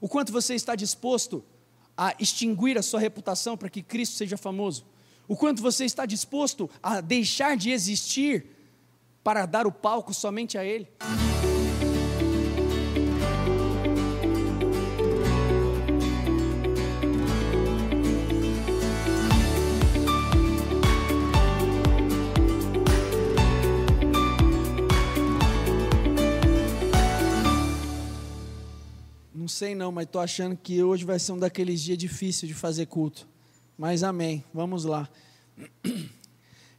O quanto você está disposto a extinguir a sua reputação para que Cristo seja famoso? O quanto você está disposto a deixar de existir para dar o palco somente a Ele? Não sei não, mas estou achando que hoje vai ser um daqueles dias difíceis de fazer culto. Mas amém, vamos lá.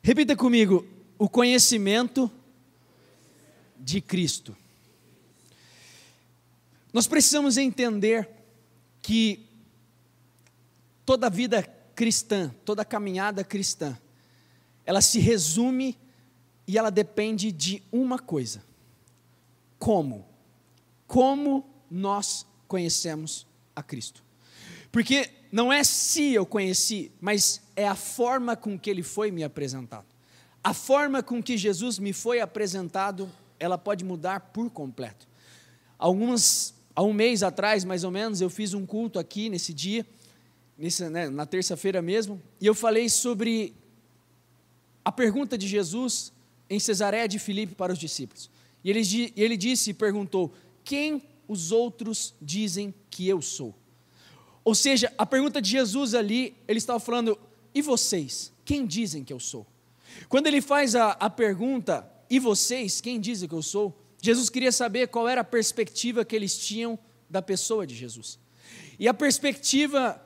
Repita comigo: o conhecimento de Cristo. Nós precisamos entender que toda a vida cristã, toda a caminhada cristã, ela se resume e ela depende de uma coisa: como nós conhecemos a Cristo. Porque não é se eu conheci, mas é a forma com que Ele foi me apresentado. A forma com que Jesus me foi apresentado, ela pode mudar por completo. Há um mês atrás, mais ou menos, eu fiz um culto aqui nesse dia, na terça-feira mesmo, e eu falei sobre a pergunta de Jesus em Cesareia de Filipe para os discípulos. E ele disse e perguntou: quem os outros dizem que eu sou? Ou seja, a pergunta de Jesus ali, ele estava falando: e vocês? Quem dizem que eu sou? Quando ele faz a pergunta: e vocês? Quem dizem que eu sou? Jesus queria saber qual era a perspectiva que eles tinham da pessoa de Jesus. E a perspectiva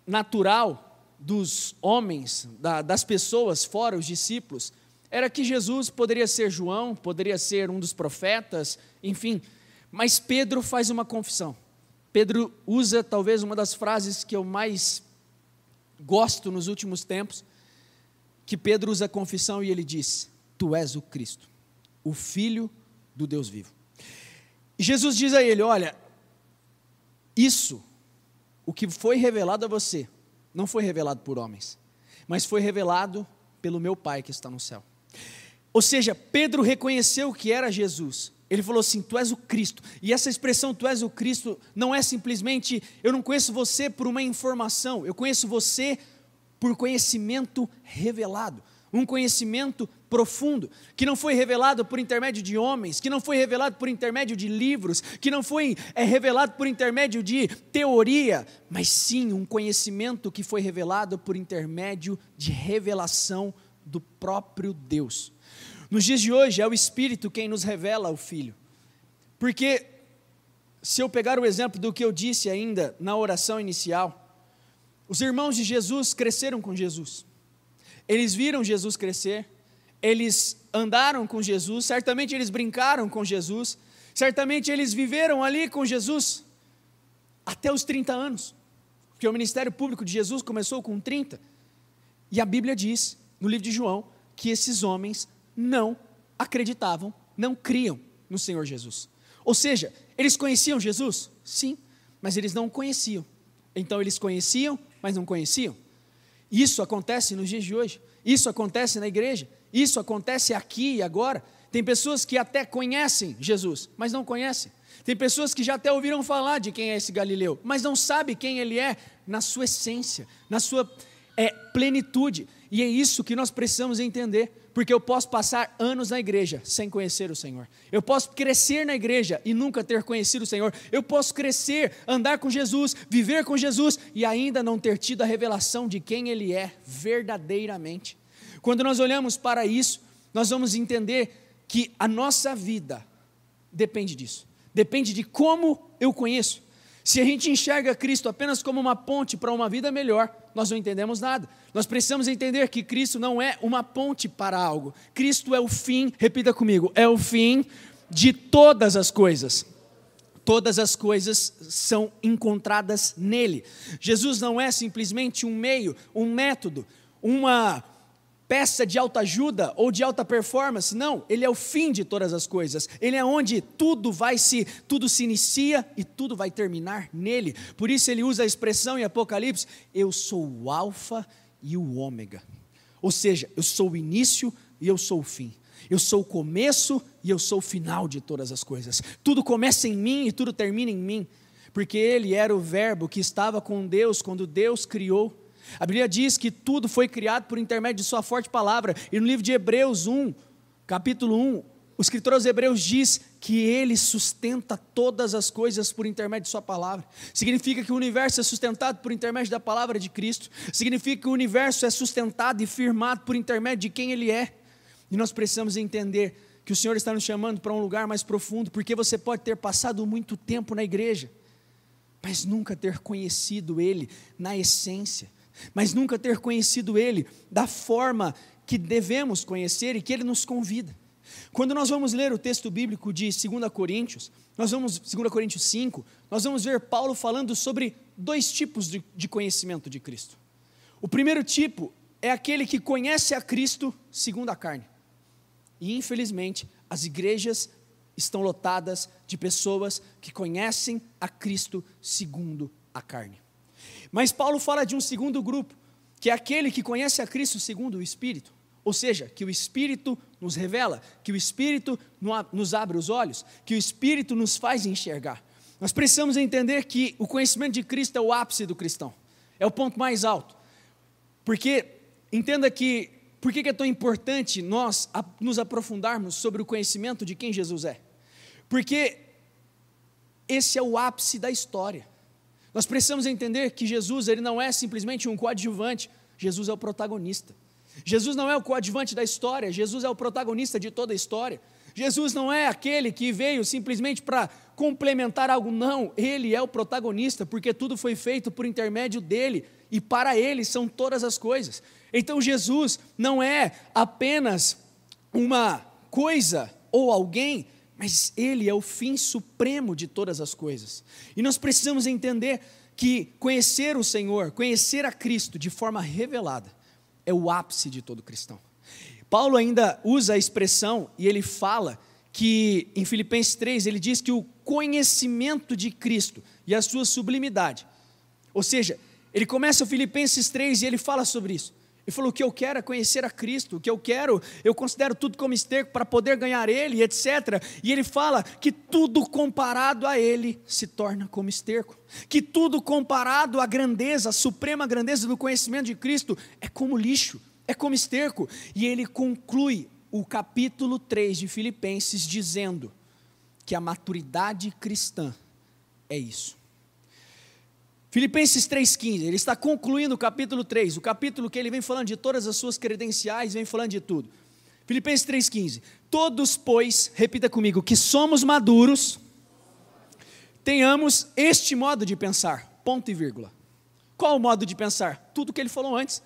natural dos homens, das pessoas fora os discípulos, era que Jesus poderia ser João, poderia ser um dos profetas, enfim. Mas Pedro faz uma confissão. Pedro usa talvez uma das frases que eu mais gosto nos últimos tempos, que Pedro usa a confissão e ele diz: tu és o Cristo, o Filho do Deus vivo. E Jesus diz a ele: olha, isso, o que foi revelado a você, não foi revelado por homens, mas foi revelado pelo meu Pai que está no céu. Ou seja, Pedro reconheceu que era Jesus. Ele falou assim: tu és o Cristo. E essa expressão tu és o Cristo não é simplesmente, eu não conheço você por uma informação, eu conheço você por conhecimento revelado, um conhecimento profundo, que não foi revelado por intermédio de homens, que não foi revelado por intermédio de livros, que não foi revelado por intermédio de teoria, mas sim um conhecimento que foi revelado por intermédio de revelação do próprio Deus. Nos dias de hoje é o Espírito quem nos revela o Filho, porque se eu pegar o exemplo do que eu disse ainda na oração inicial, os irmãos de Jesus cresceram com Jesus, eles viram Jesus crescer, eles andaram com Jesus, certamente eles brincaram com Jesus, certamente eles viveram ali com Jesus até os 30 anos, porque o ministério público de Jesus começou com 30, e a Bíblia diz, no livro de João, que esses homens não acreditavam, não criam no Senhor Jesus. Ou seja, eles conheciam Jesus? Sim, mas eles não o conheciam. Então eles conheciam, mas não conheciam. Isso acontece nos dias de hoje, isso acontece na igreja, isso acontece aqui e agora. Tem pessoas que até conhecem Jesus, mas não conhecem. Tem pessoas que já até ouviram falar de quem é esse Galileu, mas não sabem quem ele é na sua essência, na sua plenitude. E é isso que nós precisamos entender. Porque eu posso passar anos na igreja sem conhecer o Senhor. Eu posso crescer na igreja e nunca ter conhecido o Senhor. Eu posso crescer, andar com Jesus, viver com Jesus e ainda não ter tido a revelação de quem Ele é verdadeiramente. Quando nós olhamos para isso, nós vamos entender que a nossa vida depende disso. Depende de como eu conheço. Se a gente enxerga Cristo apenas como uma ponte para uma vida melhor, nós não entendemos nada. Nós precisamos entender que Cristo não é uma ponte para algo. Cristo é o fim, repita comigo, é o fim de todas as coisas. Todas as coisas são encontradas nele. Jesus não é simplesmente um meio, um método, uma peça de alta ajuda ou de alta performance, não, Ele é o fim de todas as coisas, Ele é onde tudo se inicia e tudo vai terminar nele. Por isso ele usa a expressão em Apocalipse: eu sou o alfa e o ômega, ou seja, eu sou o início e eu sou o fim, eu sou o começo e eu sou o final de todas as coisas, tudo começa em mim e tudo termina em mim. porque ele era o verbo que estava com Deus quando Deus criou. A Bíblia diz que tudo foi criado por intermédio de sua forte palavra, e no livro de Hebreus 1, capítulo 1, o escritor aos Hebreus diz que ele sustenta todas as coisas por intermédio de sua palavra. Significa que o universo é sustentado por intermédio da palavra de Cristo. Significa que o universo é sustentado e firmado por intermédio de quem ele é. E nós precisamos entender que o Senhor está nos chamando para um lugar mais profundo, porque você pode ter passado muito tempo na igreja, mas nunca ter conhecido Ele na essência, mas nunca ter conhecido Ele da forma que devemos conhecer e que Ele nos convida. Quando nós vamos ler o texto bíblico de 2 Coríntios, 2 Coríntios 5, nós vamos ver Paulo falando sobre 2 tipos de conhecimento de Cristo. O primeiro tipo é aquele que conhece a Cristo segundo a carne. E infelizmente, as igrejas estão lotadas de pessoas que conhecem a Cristo segundo a carne. Mas Paulo fala de um segundo grupo, que é aquele que conhece a Cristo segundo o Espírito. Ou seja, que o Espírito nos revela, que o Espírito nos abre os olhos, que o Espírito nos faz enxergar. Nós precisamos entender que o conhecimento de Cristo é o ápice do cristão, é o ponto mais alto. Porque, entenda que, por que é tão importante nós nos aprofundarmos sobre o conhecimento de quem Jesus é? Porque esse é o ápice da história. Nós precisamos entender que Jesus, ele não é simplesmente um coadjuvante, Jesus é o protagonista. Jesus não é o coadjuvante da história, Jesus é o protagonista de toda a história. Jesus não é aquele que veio simplesmente para complementar algo, não, ele é o protagonista, porque tudo foi feito por intermédio dele, e para ele são todas as coisas. Então Jesus não é apenas uma coisa ou alguém, mas ele é o fim supremo de todas as coisas. E nós precisamos entender que conhecer o Senhor, conhecer a Cristo de forma revelada, é o ápice de todo cristão. Paulo ainda usa a expressão, e ele fala que em Filipenses 3, ele diz que o conhecimento de Cristo e a sua sublimidade, ou seja, ele começa o Filipenses 3 e ele fala sobre isso. Ele falou: o que eu quero é conhecer a Cristo, o que eu considero tudo como esterco para poder ganhar Ele, etc. E ele fala que tudo comparado a Ele se torna como esterco, que tudo comparado à grandeza, à suprema grandeza do conhecimento de Cristo é como lixo, é como esterco. E ele conclui o capítulo 3 de Filipenses dizendo que a maturidade cristã é isso. Filipenses 3,15, ele está concluindo o capítulo 3, o capítulo que ele vem falando de todas as suas credenciais, vem falando de tudo. Filipenses 3,15, todos, pois, repita comigo, que somos maduros, tenhamos este modo de pensar, ponto e vírgula. Qual o modo de pensar? Tudo que ele falou antes.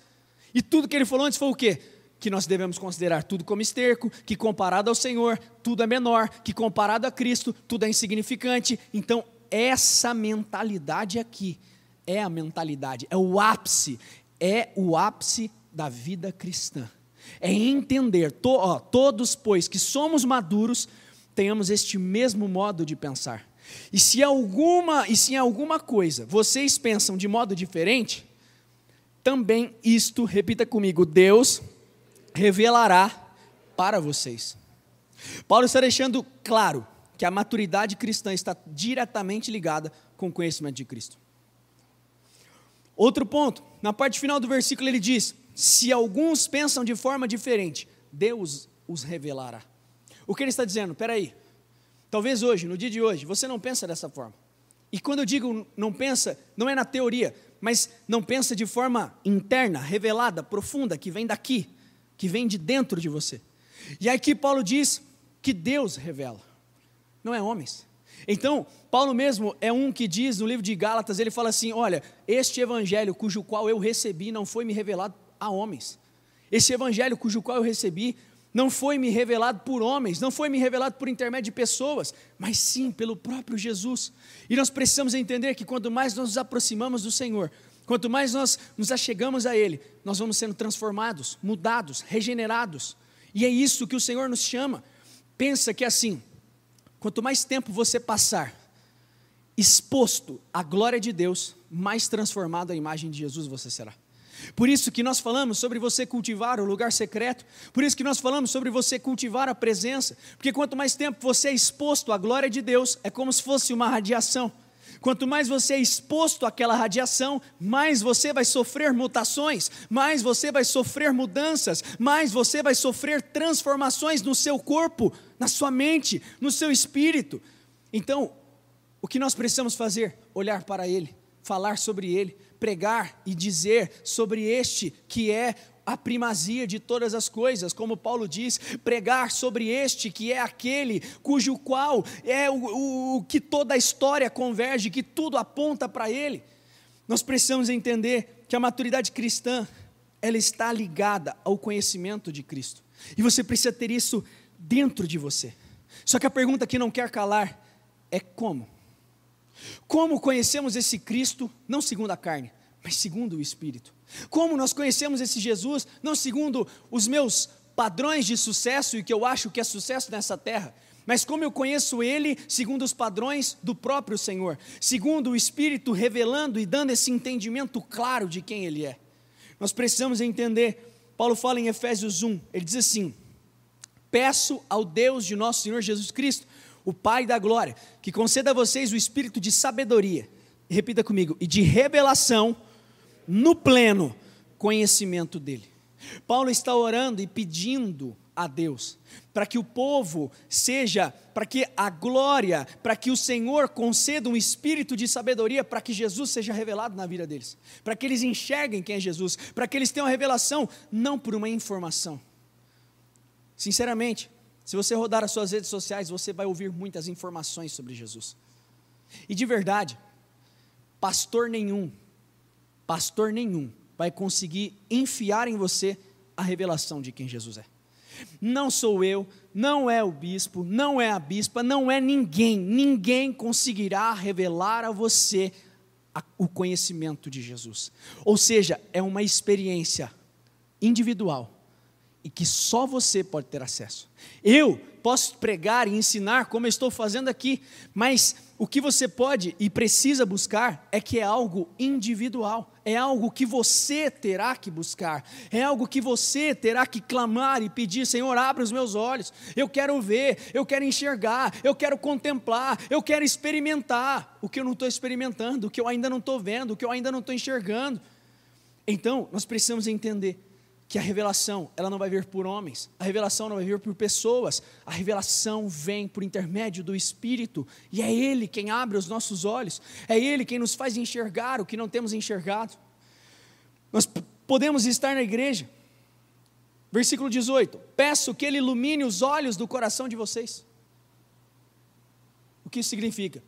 E tudo que ele falou antes foi o quê? Que nós devemos considerar tudo como esterco, que comparado ao Senhor, tudo é menor, que comparado a Cristo, tudo é insignificante. Então, essa mentalidade aqui, é a mentalidade, é o ápice da vida cristã. É entender, todos, pois, que somos maduros, tenhamos este mesmo modo de pensar. E se em alguma coisa vocês pensam de modo diferente, também isto, repita comigo, Deus revelará para vocês. Paulo está deixando claro que a maturidade cristã está diretamente ligada com o conhecimento de Cristo. Outro ponto, na parte final do versículo ele diz: se alguns pensam de forma diferente, Deus os revelará. O que ele está dizendo? Espera aí, talvez hoje, no dia de hoje, você não pensa dessa forma. E quando eu digo não pensa, não é na teoria, mas não pensa de forma interna, revelada, profunda, que vem daqui, que vem de dentro de você. E aqui Paulo diz que Deus revela, não é homens. Então, Paulo mesmo é um que diz no livro de Gálatas, ele fala assim: olha, este evangelho cujo qual eu recebi não foi me revelado a homens. Esse evangelho cujo qual eu recebi não foi me revelado por homens, não foi me revelado por intermédio de pessoas, mas sim pelo próprio Jesus. E nós precisamos entender que quanto mais nós nos aproximamos do Senhor, quanto mais nós nos achegamos a Ele, nós vamos sendo transformados, mudados, regenerados. E é isso que o Senhor nos chama. Pensa que assim, quanto mais tempo você passar exposto à glória de Deus, mais transformado à imagem de Jesus você será. Por isso que nós falamos sobre você cultivar o lugar secreto, por isso que nós falamos sobre você cultivar a presença, porque quanto mais tempo você é exposto à glória de Deus, é como se fosse uma radiação. Quanto mais você é exposto àquela radiação, mais você vai sofrer mutações, mais você vai sofrer mudanças, mais você vai sofrer transformações no seu corpo, na sua mente, no seu espírito. Então, o que nós precisamos fazer? Olhar para Ele, falar sobre Ele, pregar e dizer sobre este que é a primazia de todas as coisas, como Paulo diz, pregar sobre este que é aquele cujo qual é o que toda a história converge, que tudo aponta para Ele. Nós precisamos entender que a maturidade cristã, ela está ligada ao conhecimento de Cristo, e você precisa ter isso dentro de você. Só que a pergunta que não quer calar é como? Como conhecemos esse Cristo, não segundo a carne, mas segundo o Espírito? Como nós conhecemos esse Jesus, não segundo os meus padrões de sucesso e o que eu acho que é sucesso nessa terra, mas como eu conheço Ele segundo os padrões do próprio Senhor, segundo o Espírito revelando e dando esse entendimento claro de quem Ele é. Nós precisamos entender, Paulo fala em Efésios 1, ele diz assim: peço ao Deus de nosso Senhor Jesus Cristo, o Pai da glória, que conceda a vocês o espírito de sabedoria, e repita comigo, e de revelação no pleno conhecimento dEle. Paulo está orando e pedindo a Deus, para que o povo seja, para que a glória, para que o Senhor conceda um espírito de sabedoria, para que Jesus seja revelado na vida deles, para que eles enxerguem quem é Jesus, para que eles tenham a revelação, não por uma informação. Sinceramente, se você rodar as suas redes sociais, você vai ouvir muitas informações sobre Jesus, e de verdade, pastor nenhum vai conseguir enfiar em você a revelação de quem Jesus é. Não sou eu, não é o bispo, não é a bispa, não é ninguém conseguirá revelar a você o conhecimento de Jesus. Ou seja, é uma experiência individual e que só você pode ter acesso. Eu posso pregar e ensinar como eu estou fazendo aqui, mas o que você pode e precisa buscar é que é algo individual, é algo que você terá que buscar, é algo que você terá que clamar e pedir: Senhor, abre os meus olhos, eu quero ver, eu quero enxergar, eu quero contemplar, eu quero experimentar o que eu não estou experimentando, o que eu ainda não estou vendo, o que eu ainda não estou enxergando. Então, nós precisamos entender que a revelação, ela não vai vir por homens, a revelação não vai vir por pessoas, a revelação vem por intermédio do Espírito, e é Ele quem abre os nossos olhos, é Ele quem nos faz enxergar o que não temos enxergado. Nós podemos estar na igreja, versículo 18, peço que Ele ilumine os olhos do coração de vocês. O que isso significa?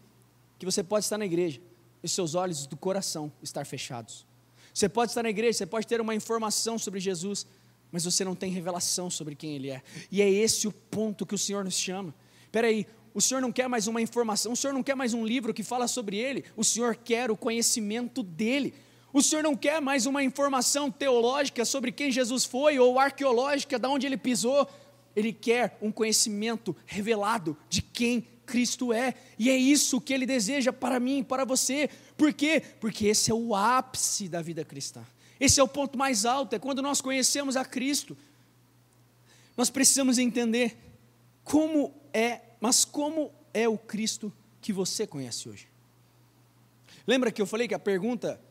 Que você pode estar na igreja, e seus olhos do coração estar fechados. Você pode estar na igreja, você pode ter uma informação sobre Jesus, mas você não tem revelação sobre quem Ele é. E é esse o ponto que o Senhor nos chama. Espera aí, o Senhor não quer mais uma informação, o Senhor não quer mais um livro que fala sobre Ele, o Senhor quer o conhecimento dEle. O Senhor não quer mais uma informação teológica sobre quem Jesus foi, ou arqueológica, de onde Ele pisou. Ele quer um conhecimento revelado de quem Cristo é, e é isso que Ele deseja para mim, para você. Por quê? Porque esse é o ápice da vida cristã, esse é o ponto mais alto, é quando nós conhecemos a Cristo. Nós precisamos entender como é o Cristo que você conhece hoje. Lembra que eu falei que a pergunta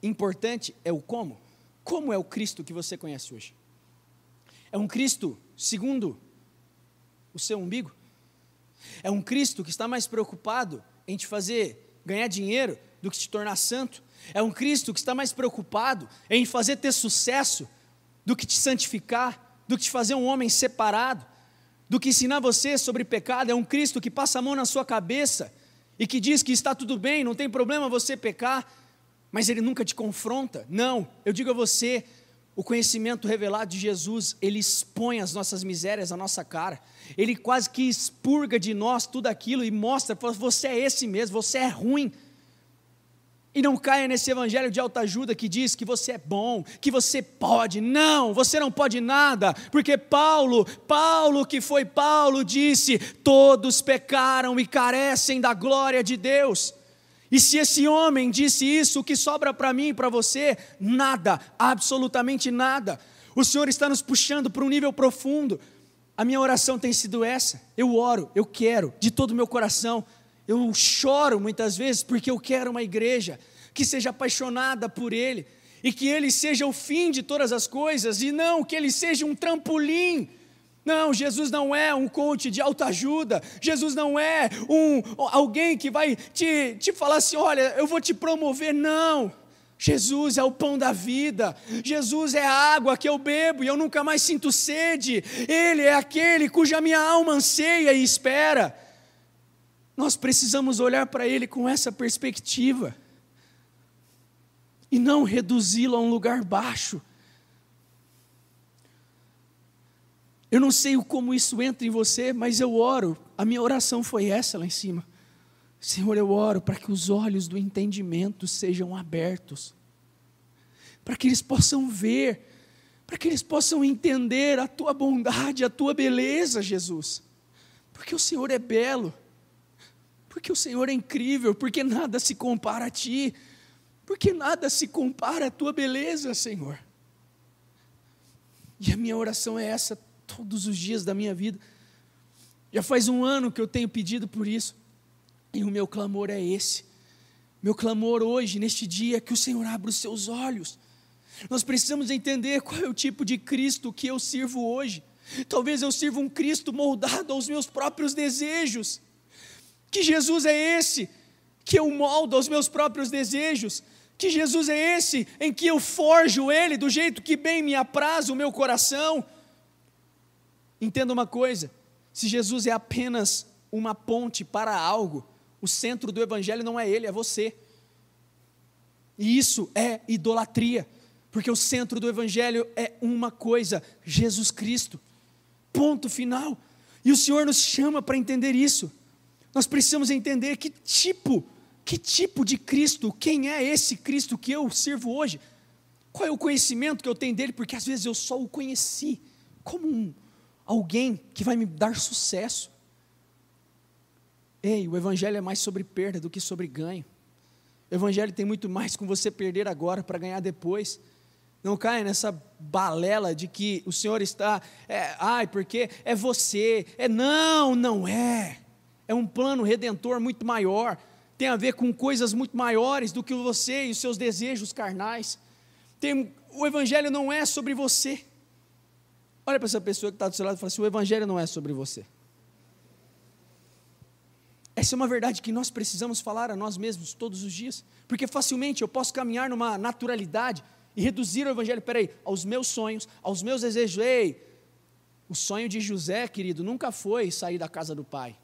importante é o como? Como é o Cristo que você conhece hoje? É um Cristo segundo o seu umbigo? É um Cristo que está mais preocupado em te fazer ganhar dinheiro do que te tornar santo? É um Cristo que está mais preocupado em fazer ter sucesso do que te santificar, do que te fazer um homem separado, do que ensinar você sobre pecado? É um Cristo que passa a mão na sua cabeça e que diz que está tudo bem, não tem problema você pecar, mas Ele nunca te confronta? Não, eu digo a você, o conhecimento revelado de Jesus, Ele expõe as nossas misérias à nossa cara, Ele quase que expurga de nós tudo aquilo e mostra, você é esse mesmo, você é ruim. E não caia nesse evangelho de autoajuda que diz que você é bom, que você pode. Não, você não pode nada, porque Paulo disse: todos pecaram e carecem da glória de Deus. E se esse homem disse isso, o que sobra para mim e para você? Nada, absolutamente nada. O Senhor está nos puxando para um nível profundo. A minha oração tem sido essa: eu oro, eu quero, de todo o meu coração, Eu choro muitas vezes porque eu quero uma igreja que seja apaixonada por Ele, e que Ele seja o fim de todas as coisas, e não que Ele seja um trampolim. Não, Jesus não é um coach de autoajuda, Jesus não é alguém que vai te falar assim, olha, eu vou te promover, não. Jesus é o pão da vida, Jesus é a água que eu bebo e eu nunca mais sinto sede, Ele é aquele cuja minha alma anseia e espera. Nós precisamos olhar para Ele com essa perspectiva, e não reduzi-lo a um lugar baixo. Eu não sei como isso entra em você, mas eu oro, a minha oração foi essa lá em cima. Senhor, eu oro para que os olhos do entendimento sejam abertos, para que eles possam ver, para que eles possam entender a Tua bondade, a Tua beleza, Jesus, porque o Senhor é belo, porque o Senhor é incrível, porque nada se compara a Ti, porque nada se compara à Tua beleza, Senhor. E a minha oração é essa todos os dias da minha vida. Já faz 1 ano que eu tenho pedido por isso, e o meu clamor é esse. Meu clamor hoje, neste dia, é que o Senhor abra os seus olhos. Nós precisamos entender qual é o tipo de Cristo que eu sirvo hoje. Talvez eu sirva um Cristo moldado aos meus próprios desejos. Que Jesus é esse que eu moldo aos meus próprios desejos? Que Jesus é esse em que eu forjo Ele do jeito que bem me apraz o meu coração? Entenda uma coisa, se Jesus é apenas uma ponte para algo, o centro do Evangelho não é Ele, é você. E isso é idolatria, porque o centro do Evangelho é uma coisa, Jesus Cristo, ponto final. E o Senhor nos chama para entender isso. Nós precisamos entender que tipo de Cristo, quem é esse Cristo que eu sirvo hoje? Qual é o conhecimento que eu tenho dele? Porque às vezes eu só o conheci como alguém que vai me dar sucesso. Ei, o Evangelho é mais sobre perda do que sobre ganho. O Evangelho tem muito mais com você perder agora para ganhar depois. Não caia nessa balela de que o Senhor está, porque é você. Não é. É um plano redentor muito maior. Tem a ver com coisas muito maiores do que você e os seus desejos carnais. O Evangelho não é sobre você. Olha para essa pessoa que está do seu lado e fala assim, o Evangelho não é sobre você. Essa é uma verdade que nós precisamos falar a nós mesmos todos os dias, porque facilmente eu posso caminhar numa naturalidade e reduzir o Evangelho, aos meus sonhos, aos meus desejos. O sonho de José, querido, nunca foi sair da casa do pai.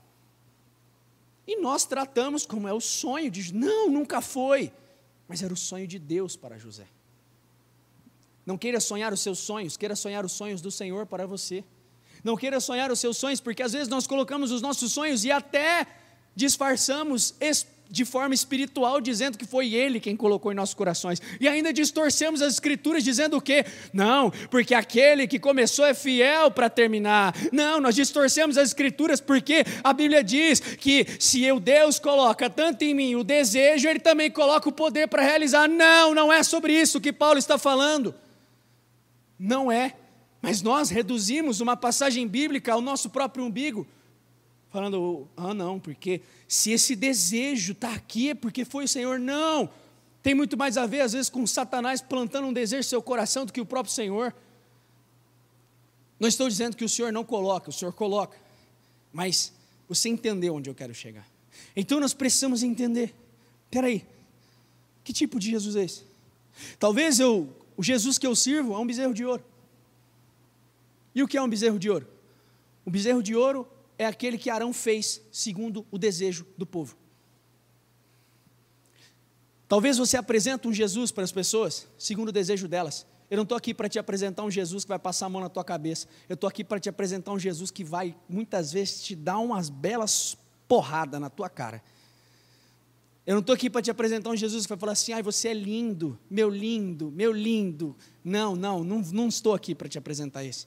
E nós tratamos como é o sonho de... Não, nunca foi. Mas era o sonho de Deus para José. Não queira sonhar os seus sonhos, queira sonhar os sonhos do Senhor para você. Não queira sonhar os seus sonhos, porque às vezes nós colocamos os nossos sonhos e até disfarçamos de forma espiritual, dizendo que foi Ele quem colocou em nossos corações, e ainda distorcemos as Escrituras, dizendo o quê? Não, porque aquele que começou é fiel para terminar. Não, nós distorcemos as Escrituras, porque a Bíblia diz que se o Deus coloca tanto em mim o desejo, Ele também coloca o poder para realizar. Não é sobre isso que Paulo está falando. Não é, mas nós reduzimos uma passagem bíblica ao nosso próprio umbigo, falando, não, porque se esse desejo está aqui é porque foi o Senhor. Não, tem muito mais a ver às vezes com Satanás plantando um desejo no seu coração do que o próprio Senhor. Não estou dizendo que o Senhor não coloca, o Senhor coloca, mas você entendeu onde eu quero chegar. Então nós precisamos entender, que tipo de Jesus é esse? Talvez o Jesus que eu sirvo é um bezerro de ouro. E o que é um bezerro de ouro? O bezerro de ouro é aquele que Arão fez segundo o desejo do povo. Talvez você apresente um Jesus para as pessoas segundo o desejo delas. Eu não estou aqui para te apresentar um Jesus que vai passar a mão na tua cabeça. Eu estou aqui para te apresentar um Jesus que vai, muitas vezes, te dar umas belas porradas na tua cara. Eu não estou aqui para te apresentar um Jesus que vai falar assim, você é lindo, meu lindo, meu lindo. Não estou aqui para te apresentar esse.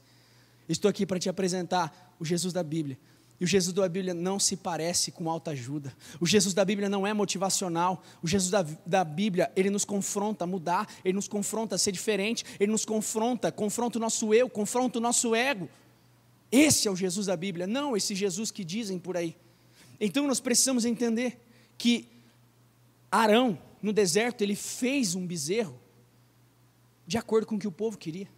Estou aqui para te apresentar o Jesus da Bíblia. E o Jesus da Bíblia não se parece com autoajuda. O Jesus da Bíblia não é motivacional. O Jesus da Bíblia, ele nos confronta a mudar, ele nos confronta a ser diferente, ele nos confronta o nosso eu, confronta o nosso ego. Esse é o Jesus da Bíblia, não esse Jesus que dizem por aí. Então nós precisamos entender que Arão, no deserto, ele fez um bezerro de acordo com o que o povo queria.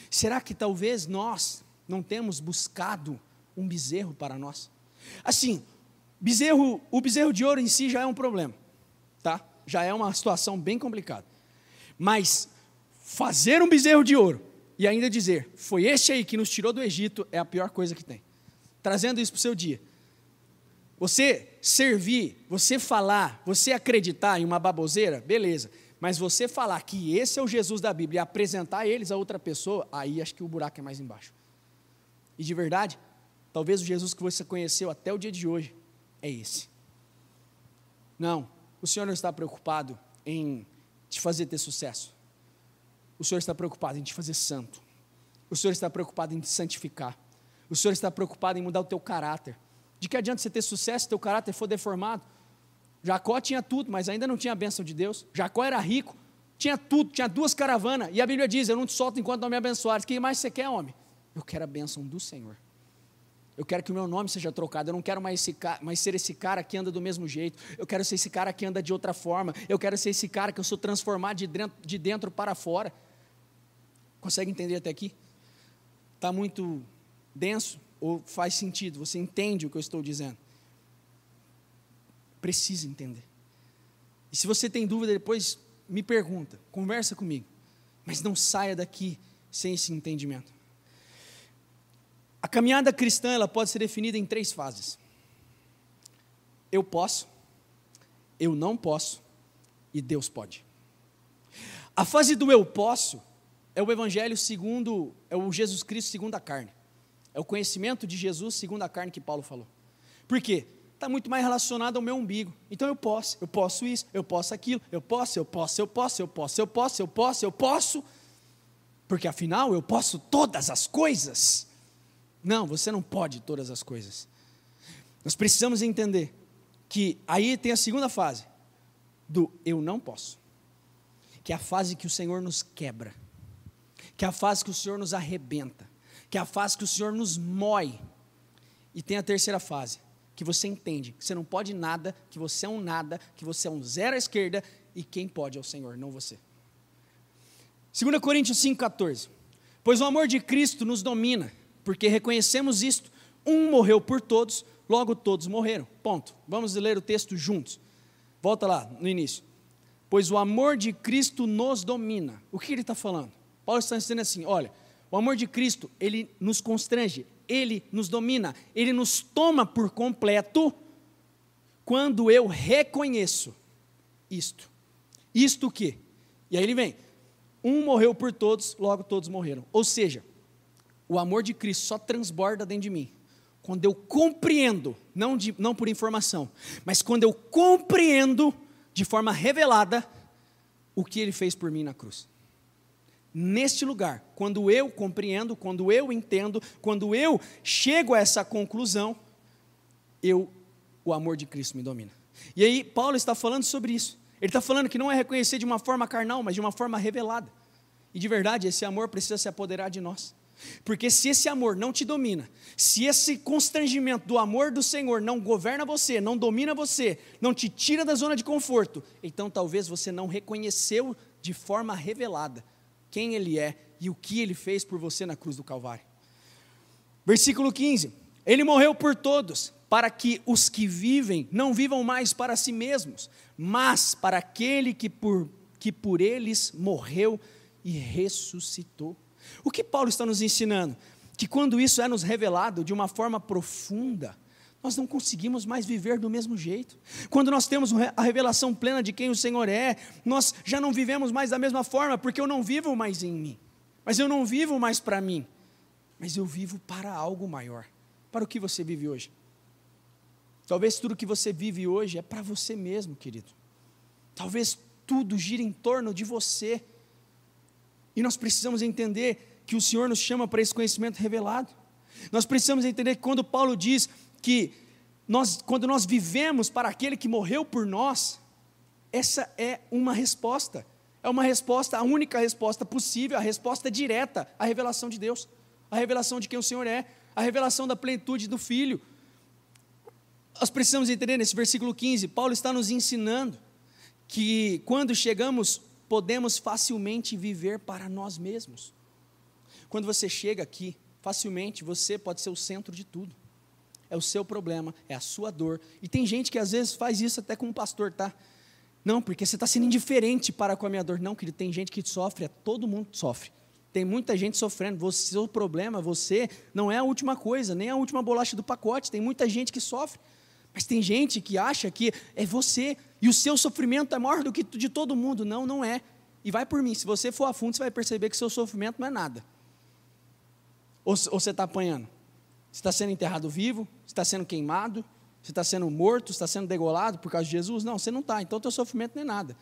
Será que talvez nós não temos buscado um bezerro para nós? Assim, o bezerro de ouro em si já é um problema, tá? Já é uma situação bem complicada. Mas fazer um bezerro de ouro e ainda dizer, foi este aí que nos tirou do Egito, é a pior coisa que tem. Trazendo isso para o seu dia. Você servir, você falar, você acreditar em uma baboseira, beleza. Mas você falar que esse é o Jesus da Bíblia e apresentar eles a outra pessoa, aí acho que o buraco é mais embaixo. E de verdade, talvez o Jesus que você conheceu até o dia de hoje é esse. Não, o Senhor não está preocupado em te fazer ter sucesso. O Senhor está preocupado em te fazer santo. O Senhor está preocupado em te santificar. O Senhor está preocupado em mudar o teu caráter. De que adianta você ter sucesso se teu caráter for deformado? Jacó tinha tudo, mas ainda não tinha a bênção de Deus. Jacó era rico, tinha tudo, tinha 2 caravanas. E a Bíblia diz, eu não te solto enquanto não me abençoares. O que mais você quer, homem? Eu quero a bênção do Senhor. Eu quero que o meu nome seja trocado. Eu não quero mais ser esse cara que anda do mesmo jeito. Eu quero ser esse cara que anda de outra forma. Eu quero ser esse cara que eu sou transformado de dentro para fora. Consegue entender até aqui? Está muito denso? Ou faz sentido? Você entende o que eu estou dizendo? Precisa entender. E se você tem dúvida depois, me pergunta, conversa comigo. Mas não saia daqui sem esse entendimento. A caminhada cristã, ela pode ser definida em 3 fases. Eu posso, eu não posso e Deus pode. A fase do eu posso é o evangelho segundo, é o Jesus Cristo segundo a carne. É o conhecimento de Jesus segundo a carne que Paulo falou. Por quê? Está muito mais relacionado ao meu umbigo. Então eu posso isso, eu posso aquilo, eu posso. Porque afinal eu posso todas as coisas. Não, você não pode todas as coisas. Nós precisamos entender que aí tem a segunda fase, do eu não posso. Que é a fase que o Senhor nos quebra. Que é a fase que o Senhor nos arrebenta. Que é a fase que o Senhor nos mói. E tem a terceira fase, que você entende que você não pode nada, que você é um nada, que você é um zero à esquerda, e quem pode é o Senhor, não você. 2 Coríntios 5,14. Pois o amor de Cristo nos domina, porque reconhecemos isto, um morreu por todos, logo todos morreram. Ponto. Vamos ler o texto juntos. Volta lá no início. Pois o amor de Cristo nos domina. O que ele está falando? Paulo está dizendo assim, olha, o amor de Cristo, ele nos constrange, ele nos domina, ele nos toma por completo, quando eu reconheço isto. Isto o quê? E aí ele vem, um morreu por todos, logo todos morreram. Ou seja, o amor de Cristo só transborda dentro de mim, quando eu compreendo, não por informação, mas quando eu compreendo, de forma revelada, o que ele fez por mim na cruz. Neste lugar, quando eu compreendo, quando eu entendo, quando eu chego a essa conclusão, o amor de Cristo me domina. E aí Paulo está falando sobre isso. Ele está falando que não é reconhecer de uma forma carnal, mas de uma forma revelada. E de verdade, esse amor precisa se apoderar de nós. Porque se esse amor não te domina, se esse constrangimento do amor do Senhor não governa você, não domina você, não te tira da zona de conforto, então talvez você não reconheceu de forma revelada quem Ele é e o que Ele fez por você na cruz do Calvário. Versículo 15, Ele morreu por todos, para que os que vivem não vivam mais para si mesmos, mas para aquele que por eles morreu e ressuscitou. O que Paulo está nos ensinando? Que quando isso é nos revelado de uma forma profunda, nós não conseguimos mais viver do mesmo jeito. Quando nós temos a revelação plena de quem o Senhor é, nós já não vivemos mais da mesma forma, porque eu não vivo mais em mim, mas eu não vivo mais para mim, mas eu vivo para algo maior. Para o que você vive hoje? Talvez tudo que você vive hoje é para você mesmo, querido. Talvez tudo gira em torno de você. E nós precisamos entender que o Senhor nos chama para esse conhecimento revelado. Nós precisamos entender que quando Paulo diz que quando nós vivemos para aquele que morreu por nós, essa é uma resposta. É uma resposta, a única resposta possível, a resposta direta à revelação de Deus, a revelação de quem o Senhor é, a revelação da plenitude do Filho, nós precisamos entender, nesse versículo 15, Paulo está nos ensinando que quando chegamos, podemos facilmente viver para nós mesmos. Quando você chega aqui, facilmente você pode ser o centro de tudo. É o seu problema, é a sua dor. E tem gente que às vezes faz isso até com um pastor, tá? Não, porque você está sendo indiferente para com a minha dor. Não, querido, tem gente que sofre, todo mundo sofre. Tem muita gente sofrendo. O seu problema, você, não é a última coisa, nem a última bolacha do pacote. Tem muita gente que sofre. Mas tem gente que acha que é você, e o seu sofrimento é maior do que de todo mundo. Não, não é. E vai por mim, se você for a fundo, você vai perceber que o seu sofrimento não é nada. Ou você está apanhando? Você está sendo enterrado vivo? Você está sendo queimado? Você está sendo morto? Você está sendo degolado por causa de Jesus? Não, você não está. Então, o teu sofrimento não é nada.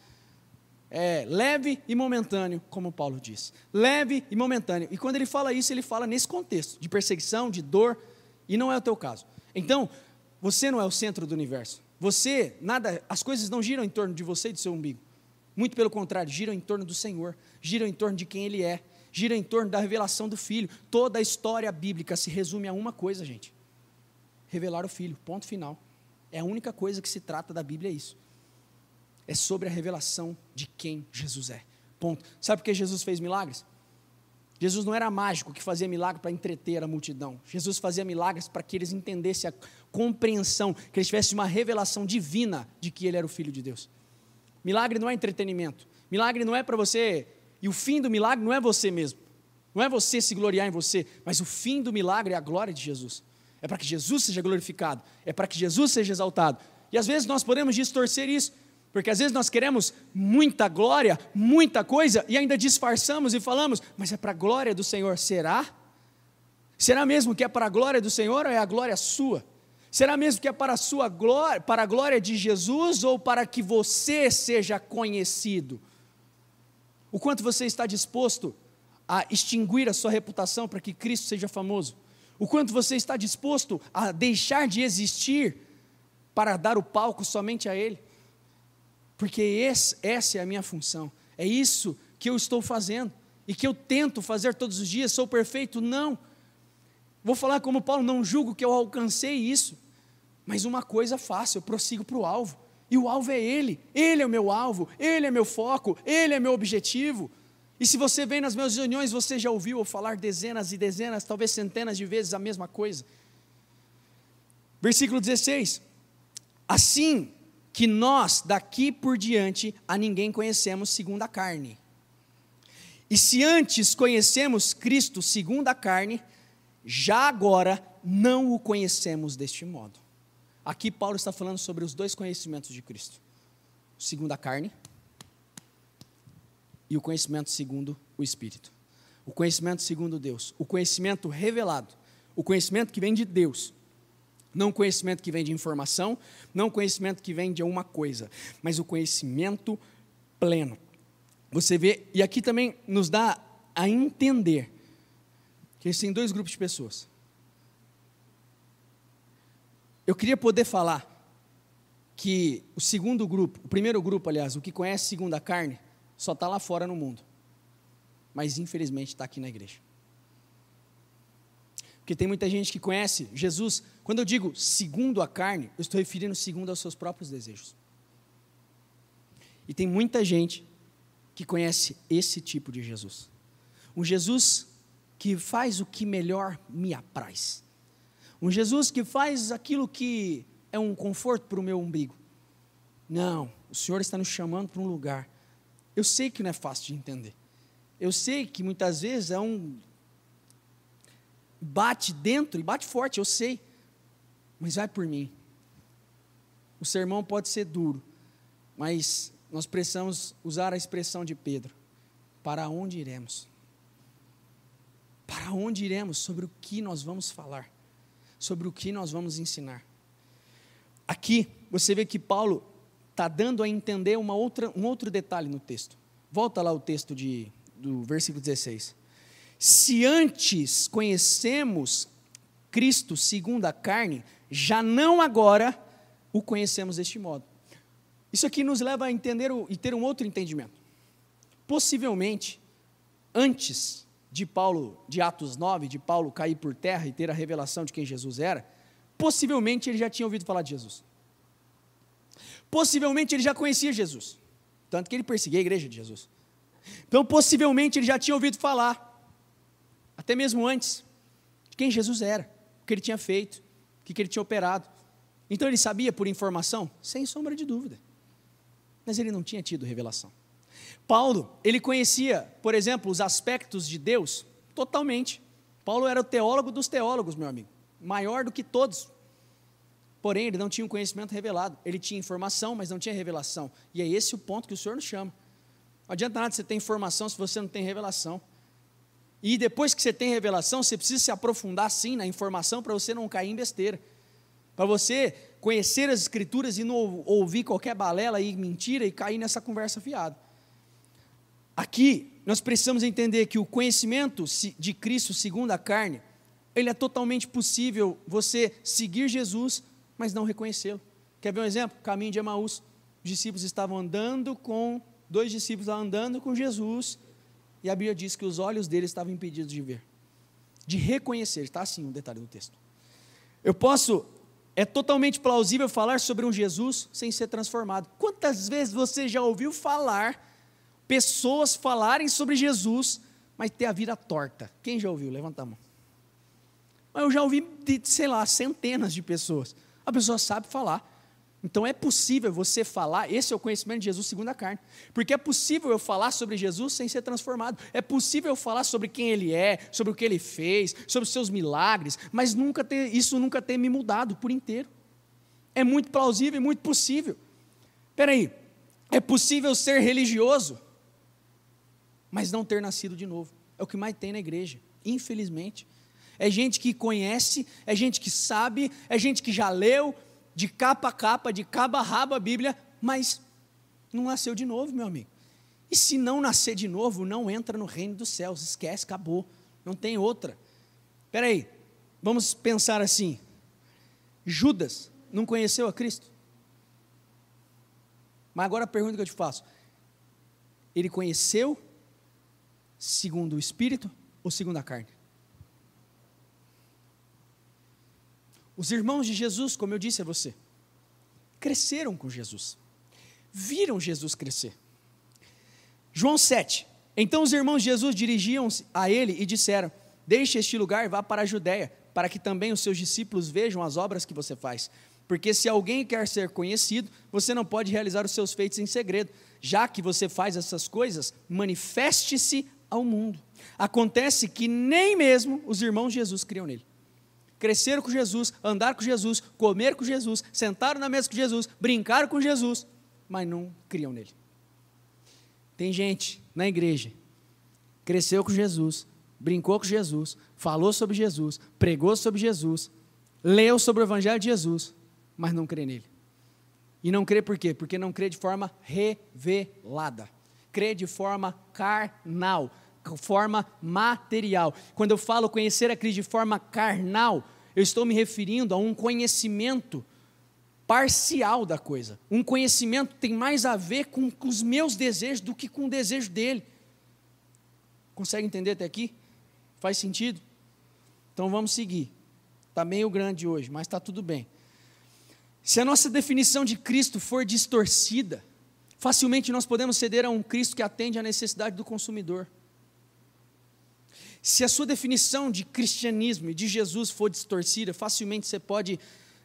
É leve e momentâneo, como Paulo diz. Leve e momentâneo. E quando ele fala isso, ele fala nesse contexto de perseguição, de dor, e não é o teu caso. Então, você não é o centro do universo. As coisas não giram em torno de você e do seu umbigo. Muito pelo contrário, giram em torno do Senhor, giram em torno de quem Ele é, giram em torno da revelação do Filho. Toda a história bíblica se resume a uma coisa, gente: revelar o Filho, ponto final. É a única coisa que se trata da Bíblia, é isso. É sobre a revelação de quem Jesus é, ponto. Sabe por que Jesus fez milagres? Jesus não era mágico que fazia milagre para entreter a multidão. Jesus fazia milagres para que eles entendessem a compreensão, que eles tivessem uma revelação divina de que Ele era o Filho de Deus. Milagre não é entretenimento. Milagre não é para você, e o fim do milagre não é você mesmo. Não é você se gloriar em você, mas o fim do milagre é a glória de Jesus. É para que Jesus seja glorificado, é para que Jesus seja exaltado. E às vezes nós podemos distorcer isso, porque às vezes nós queremos muita glória, muita coisa, e ainda disfarçamos e falamos, mas é para a glória do Senhor. Será? Será mesmo que é para a glória do Senhor ou é a glória sua? Será mesmo que é para a sua glória, para a glória de Jesus, ou para que você seja conhecido? O quanto você está disposto a extinguir a sua reputação para que Cristo seja famoso? O quanto você está disposto a deixar de existir para dar o palco somente a Ele? Porque essa é a minha função, é isso que eu estou fazendo, e que eu tento fazer todos os dias. Sou perfeito? Não. Vou falar como Paulo, não julgo que eu alcancei isso, mas uma coisa faço, eu prossigo para o alvo, e o alvo é Ele é o meu alvo, Ele é meu foco, Ele é meu objetivo. E se você vem nas minhas reuniões, você já ouviu eu falar dezenas e dezenas, talvez centenas de vezes a mesma coisa. Versículo 16, assim que nós daqui por diante a ninguém conhecemos segundo a carne. E se antes conhecemos Cristo segundo a carne, já agora não o conhecemos deste modo. Aqui Paulo está falando sobre os dois conhecimentos de Cristo: segundo a carne e o conhecimento segundo o Espírito. O conhecimento segundo Deus, o conhecimento revelado, o conhecimento que vem de Deus. Não conhecimento que vem de informação, não conhecimento que vem de alguma coisa, mas o conhecimento pleno. Você vê, e aqui também nos dá a entender que existem dois grupos de pessoas. Eu queria poder falar que o segundo grupo, o primeiro grupo, aliás, o que conhece segundo a carne, só está lá fora no mundo, mas infelizmente está aqui na igreja. Porque tem muita gente que conhece Jesus. Quando eu digo segundo a carne, eu estou referindo segundo aos seus próprios desejos. E tem muita gente que conhece esse tipo de Jesus. Um Jesus que faz o que melhor me apraz. Um Jesus que faz aquilo que é um conforto para o meu umbigo. Não, o Senhor está nos chamando para um lugar. Eu sei que não é fácil de entender. Eu sei que muitas vezes bate dentro e bate forte, eu sei, mas vai por mim. O sermão pode ser duro, mas nós precisamos usar a expressão de Pedro: para onde iremos? Para onde iremos? Sobre o que nós vamos falar? Sobre o que nós vamos ensinar? Aqui você vê que Paulo está dando a entender um outro detalhe no texto. Volta lá o texto do versículo 16. Se antes conhecemos Cristo segundo a carne, já não agora o conhecemos deste modo. Isso aqui nos leva a entender e ter um outro entendimento. Possivelmente, antes de Atos 9, de Paulo cair por terra e ter a revelação de quem Jesus era, possivelmente ele já tinha ouvido falar de Jesus. Possivelmente ele já conhecia Jesus, tanto que ele perseguia a igreja de Jesus. Então, possivelmente ele já tinha ouvido falar, até mesmo antes, de quem Jesus era, o que ele tinha feito, o que ele tinha operado. Então ele sabia por informação? Sem sombra de dúvida. Mas ele não tinha tido revelação. Paulo, ele conhecia, por exemplo, os aspectos de Deus totalmente. Paulo era o teólogo dos teólogos, meu amigo, maior do que todos. Porém, ele não tinha um conhecimento revelado. Ele tinha informação, mas não tinha revelação. E é esse o ponto que o Senhor nos chama. Não adianta nada você ter informação se você não tem revelação. E depois que você tem revelação, você precisa se aprofundar sim na informação para você não cair em besteira. Para você conhecer as Escrituras e não ouvir qualquer balela e mentira e cair nessa conversa fiada. Aqui, nós precisamos entender que o conhecimento de Cristo segundo a carne, ele é totalmente possível você seguir Jesus, mas não reconhecê-lo. Quer ver um exemplo? Caminho de Emaús. Os discípulos estavam andando com, dois discípulos estavam andando com Jesus, e a Bíblia diz que os olhos deles estavam impedidos de ver, de reconhecer. Está assim um detalhe do texto. É totalmente plausível falar sobre um Jesus sem ser transformado. Quantas vezes você já ouviu falar, pessoas falarem sobre Jesus, mas ter a vida torta? Quem já ouviu? Levanta a mão. Mas eu já ouvi, centenas de pessoas. A pessoa sabe falar. Então é possível você falar, esse é o conhecimento de Jesus segundo a carne, porque é possível eu falar sobre Jesus sem ser transformado, é possível eu falar sobre quem Ele é, sobre o que Ele fez, sobre os seus milagres, mas isso nunca ter me mudado por inteiro. É muito plausível e muito possível. Espera aí, é possível ser religioso, mas não ter nascido de novo. É o que mais tem na igreja, infelizmente. É gente que conhece, é gente que sabe, é gente que já leu, de capa a capa, de cabo a rabo a Bíblia, mas não nasceu de novo, meu amigo. E se não nascer de novo, não entra no reino dos céus, esquece, acabou, não tem outra. Espera aí, vamos pensar assim, Judas não conheceu a Cristo? Mas agora a pergunta que eu te faço, ele conheceu segundo o Espírito ou segundo a carne? Os irmãos de Jesus, como eu disse a você, cresceram com Jesus, viram Jesus crescer. João 7, então os irmãos de Jesus dirigiam-se a ele e disseram, deixe este lugar e vá para a Judéia, para que também os seus discípulos vejam as obras que você faz, porque se alguém quer ser conhecido, você não pode realizar os seus feitos em segredo, já que você faz essas coisas, manifeste-se ao mundo. Acontece que nem mesmo os irmãos de Jesus criam nele. Cresceram com Jesus, andaram com Jesus, comeram com Jesus, sentaram na mesa com Jesus, brincaram com Jesus, mas não criam nele. Tem gente na igreja, cresceu com Jesus, brincou com Jesus, falou sobre Jesus, pregou sobre Jesus, leu sobre o Evangelho de Jesus, mas não crê nele. E não crê por quê? Porque não crê de forma revelada, crê de forma carnal, forma material. Quando eu falo conhecer a Cristo de forma carnal, eu estou me referindo a um conhecimento parcial da coisa. Um conhecimento que tem mais a ver com os meus desejos do que com o desejo dele. Consegue entender até aqui? Faz sentido? Então vamos seguir. Está meio grande hoje, mas está tudo bem. Se a nossa definição de Cristo for distorcida, facilmente nós podemos ceder a um Cristo que atende à necessidade do consumidor. Se a sua definição de cristianismo e de Jesus for distorcida, facilmente você pode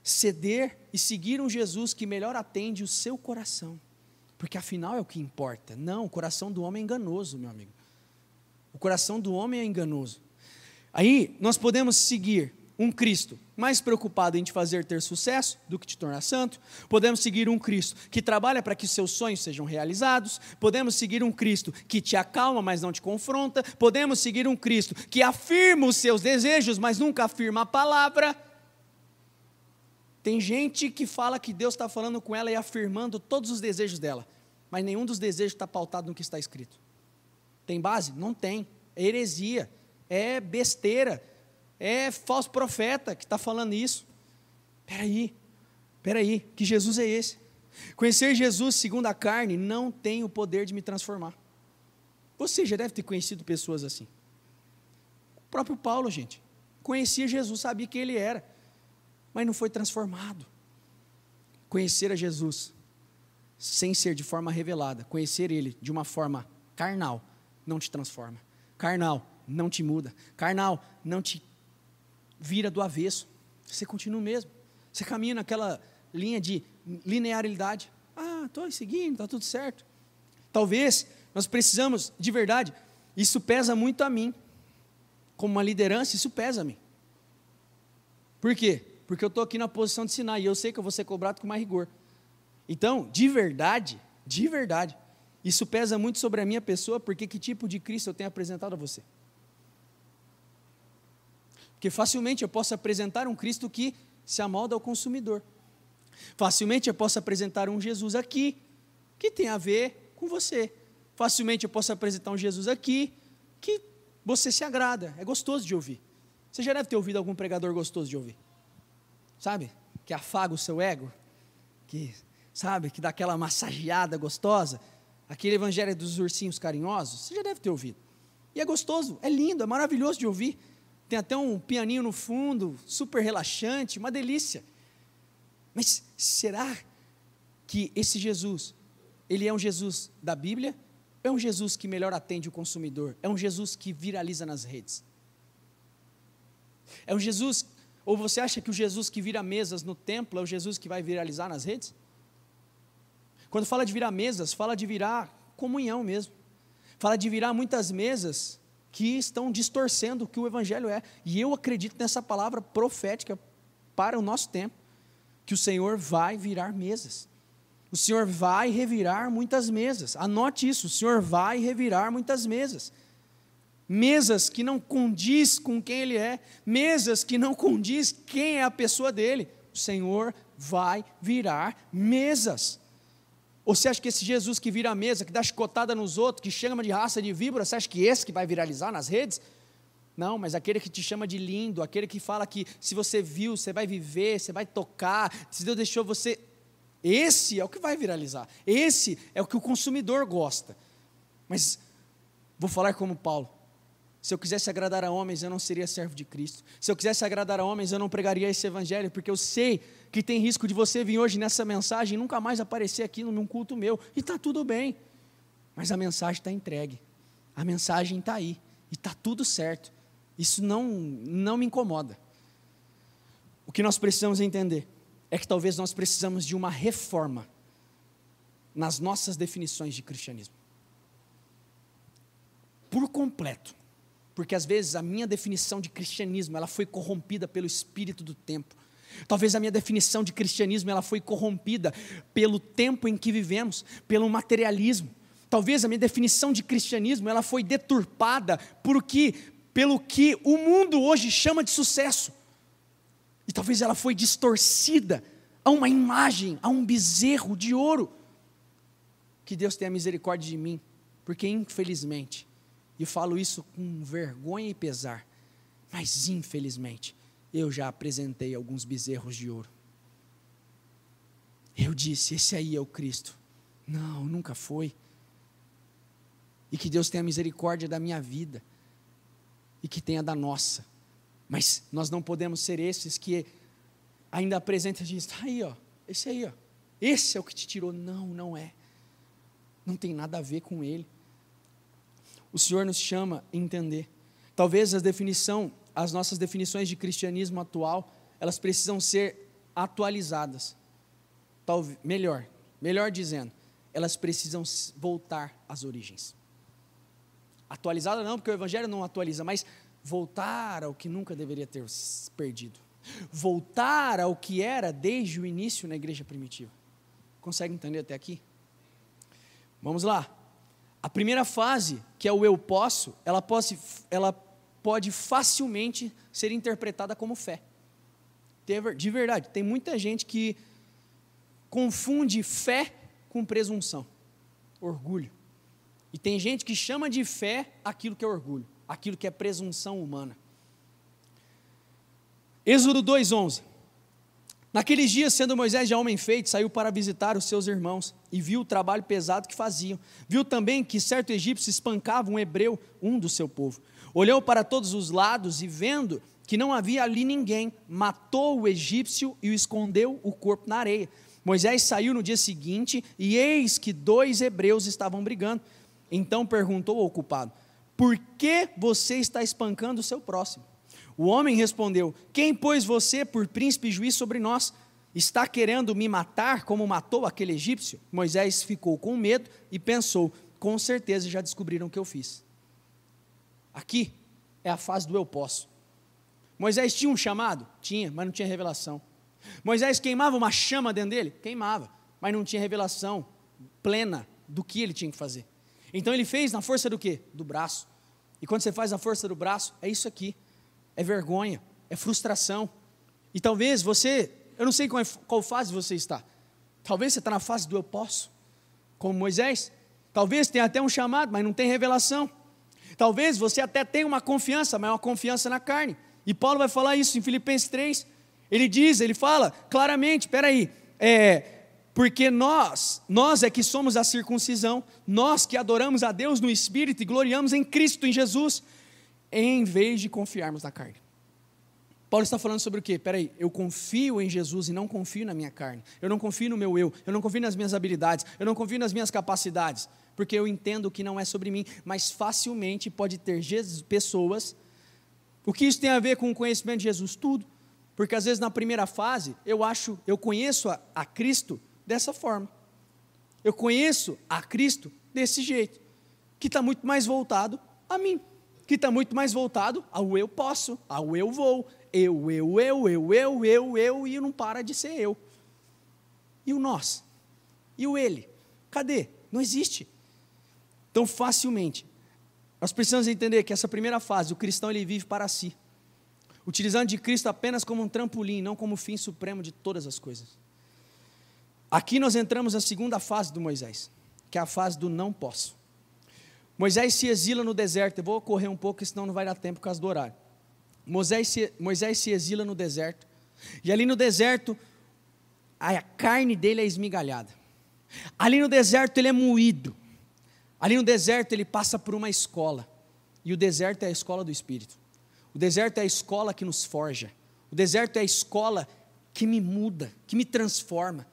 ceder e seguir um Jesus que melhor atende o seu coração, porque afinal é o que importa. Não, o coração do homem é enganoso, meu amigo. O coração do homem é enganoso. Aí nós podemos seguir um Cristo mais preocupado em te fazer ter sucesso do que te tornar santo. Podemos seguir um Cristo que trabalha para que seus sonhos sejam realizados. Podemos seguir um Cristo que te acalma, mas não te confronta. Podemos seguir um Cristo que afirma os seus desejos, mas nunca afirma a palavra. Tem gente que fala que Deus está falando com ela e afirmando todos os desejos dela, mas nenhum dos desejos está pautado no que está escrito. Tem base? Não tem. É heresia, é besteira, é falso profeta que está falando isso. Espera aí, que Jesus é esse? Conhecer Jesus segundo a carne não tem o poder de me transformar. Você já deve ter conhecido pessoas assim. O próprio Paulo, gente, conhecia Jesus, sabia quem ele era. mas não foi transformado. Conhecer a Jesus, sem ser de forma revelada, conhecer Ele de uma forma carnal, não te transforma. Carnal, não te muda. Carnal, não te vira do avesso. Você continua o mesmo. Você caminha naquela linha de linearidade. Estou seguindo, está tudo certo. Talvez nós precisamos, de verdade, isso pesa muito a mim. Como uma liderança, isso pesa a mim. Por quê? Porque eu estou aqui na posição de ensinar e eu sei que eu vou ser cobrado com mais rigor. Então, de verdade, isso pesa muito sobre a minha pessoa, porque que tipo de Cristo eu tenho apresentado a você? Porque facilmente eu posso apresentar um Cristo que se amolda ao consumidor. Facilmente eu posso apresentar um Jesus aqui, que tem a ver com você. Facilmente eu posso apresentar um Jesus aqui, que você se agrada, é gostoso de ouvir. Você já deve ter ouvido algum pregador gostoso de ouvir. Sabe? Que afaga o seu ego, que dá aquela massageada gostosa, aquele evangelho dos ursinhos carinhosos, você já deve ter ouvido. E é gostoso, é lindo, é maravilhoso de ouvir. Tem até um pianinho no fundo, super relaxante, uma delícia. Mas será que esse Jesus, ele é um Jesus da Bíblia? Ou é um Jesus que melhor atende o consumidor? É um Jesus que viraliza nas redes? É um Jesus, ou você acha que o Jesus que vira mesas no templo é o Jesus que vai viralizar nas redes? Quando fala de virar mesas, fala de virar comunhão mesmo. Fala de virar muitas mesas que estão distorcendo o que o Evangelho é. E eu acredito nessa palavra profética para o nosso tempo, que o Senhor vai virar mesas. O Senhor vai revirar muitas mesas. Anote isso, o Senhor vai revirar muitas mesas. Mesas que não condiz com quem Ele é, mesas que não condiz quem é a pessoa dele. O Senhor vai virar mesas. Ou você acha que esse Jesus que vira a mesa, que dá chicotada nos outros, que chama de raça de víbora, você acha que esse que vai viralizar nas redes? Não, mas aquele que te chama de lindo, aquele que fala que se você viu, você vai viver, você vai tocar, se Deus deixou você, esse é o que vai viralizar, esse é o que o consumidor gosta. Mas vou falar como Paulo, se eu quisesse agradar a homens, eu não seria servo de Cristo. Se eu quisesse agradar a homens, eu não pregaria esse evangelho, porque eu sei que tem risco de você vir hoje nessa mensagem e nunca mais aparecer aqui num culto meu, e está tudo bem, mas a mensagem está entregue, a mensagem está aí, e está tudo certo, isso não me incomoda. O que nós precisamos entender é que talvez nós precisamos de uma reforma nas nossas definições de cristianismo, por completo. Porque às vezes a minha definição de cristianismo, ela foi corrompida pelo espírito do tempo. Talvez a minha definição de cristianismo, ela foi corrompida pelo tempo em que vivemos, pelo materialismo. Talvez a minha definição de cristianismo, ela foi deturpada pelo que o mundo hoje chama de sucesso. E talvez ela foi distorcida a uma imagem, a um bezerro de ouro. Que Deus tenha misericórdia de mim, porque infelizmente, e falo isso com vergonha e pesar, mas infelizmente, eu já apresentei alguns bezerros de ouro. Eu disse, esse aí é o Cristo. Não, nunca foi. E que Deus tenha misericórdia da minha vida, e que tenha da nossa. Mas nós não podemos ser esses que ainda apresentam e dizem, aí ó, esse é o que te tirou. Não, não é. Não tem nada a ver com ele. O Senhor nos chama a entender. Talvez as nossas definições de cristianismo atual, elas precisam ser atualizadas. Melhor dizendo, elas precisam voltar às origens. Atualizada não, porque o Evangelho não atualiza, mas voltar ao que nunca deveria ter perdido. Voltar ao que era desde o início na igreja primitiva. Consegue entender até aqui? Vamos lá. A primeira fase, que é o eu posso, ela pode facilmente ser interpretada como fé. De verdade, tem muita gente que confunde fé com presunção, orgulho. E tem gente que chama de fé aquilo que é orgulho, aquilo que é presunção humana. Êxodo 2:11. Naqueles dias, sendo Moisés já homem feito, saiu para visitar os seus irmãos, e viu o trabalho pesado que faziam. Viu também que certo egípcio espancava um hebreu, um do seu povo. Olhou para todos os lados, e vendo que não havia ali ninguém, matou o egípcio e o escondeu o corpo na areia. Moisés saiu no dia seguinte, e eis que 2 hebreus estavam brigando. Então perguntou ao culpado: por que você está espancando o seu próximo? O homem respondeu: quem pôs você por príncipe e juiz sobre nós? Está querendo me matar como matou aquele egípcio? Moisés ficou com medo e pensou: com certeza já descobriram o que eu fiz. Aqui é a fase do eu posso. Moisés tinha um chamado? Tinha, mas não tinha revelação. Moisés queimava uma chama dentro dele? Queimava, mas não tinha revelação plena do que ele tinha que fazer. Então ele fez na força do quê? Do braço. E quando você faz na força do braço, é isso aqui. É vergonha, é frustração. E talvez você, eu não sei qual fase você está. Talvez você está na fase do eu posso, como Moisés. Talvez tenha até um chamado, mas não tem revelação. Talvez você até tenha uma confiança, mas é uma confiança na carne. E Paulo vai falar isso em Filipenses 3. Ele fala claramente, porque nós é que somos a circuncisão, nós que adoramos a Deus no Espírito e gloriamos em Cristo, em Jesus, em vez de confiarmos na carne. Paulo está falando sobre o quê? Eu confio em Jesus e não confio na minha carne, eu não confio no meu eu não confio nas minhas habilidades, eu não confio nas minhas capacidades, porque eu entendo que não é sobre mim, mas facilmente pode ter pessoas. O que isso tem a ver com o conhecimento de Jesus? Tudo. Porque às vezes na primeira fase, eu conheço a Cristo dessa forma. Eu conheço a Cristo desse jeito, que está muito mais voltado a mim, que está muito mais voltado ao eu posso, ao eu vou, e não para de ser eu. E o nós? E o ele? Cadê? Não existe. Então facilmente, nós precisamos entender que essa primeira fase, o cristão ele vive para si, utilizando de Cristo apenas como um trampolim, não como o fim supremo de todas as coisas. Aqui nós entramos na segunda fase do Moisés, que é a fase do não posso. Moisés se exila no deserto. Eu vou correr um pouco, senão não vai dar tempo por causa do horário. Moisés se exila no deserto, e ali no deserto, a carne dele é esmigalhada. Ali no deserto ele é moído. Ali no deserto ele passa por uma escola, e o deserto é a escola do Espírito. O deserto é a escola que nos forja. O deserto é a escola que me muda, que me transforma.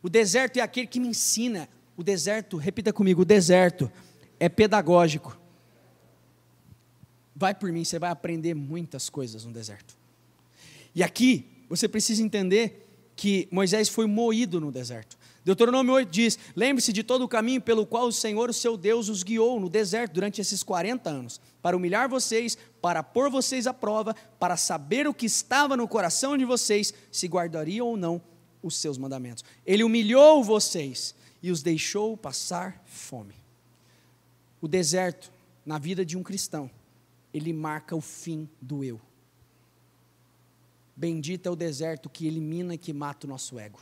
O deserto é aquele que me ensina. O deserto, repita comigo, o deserto é pedagógico. Vai por mim, você vai aprender muitas coisas no deserto. E aqui, você precisa entender que Moisés foi moído no deserto. Deuteronômio 8 diz: lembre-se de todo o caminho pelo qual o Senhor, o seu Deus, os guiou no deserto durante esses 40 anos, para humilhar vocês, para pôr vocês à prova, para saber o que estava no coração de vocês, se guardariam ou não os seus mandamentos. Ele humilhou vocês e os deixou passar fome. O deserto, na vida de um cristão, ele marca o fim do eu. Bendito é o deserto que elimina e que mata o nosso ego.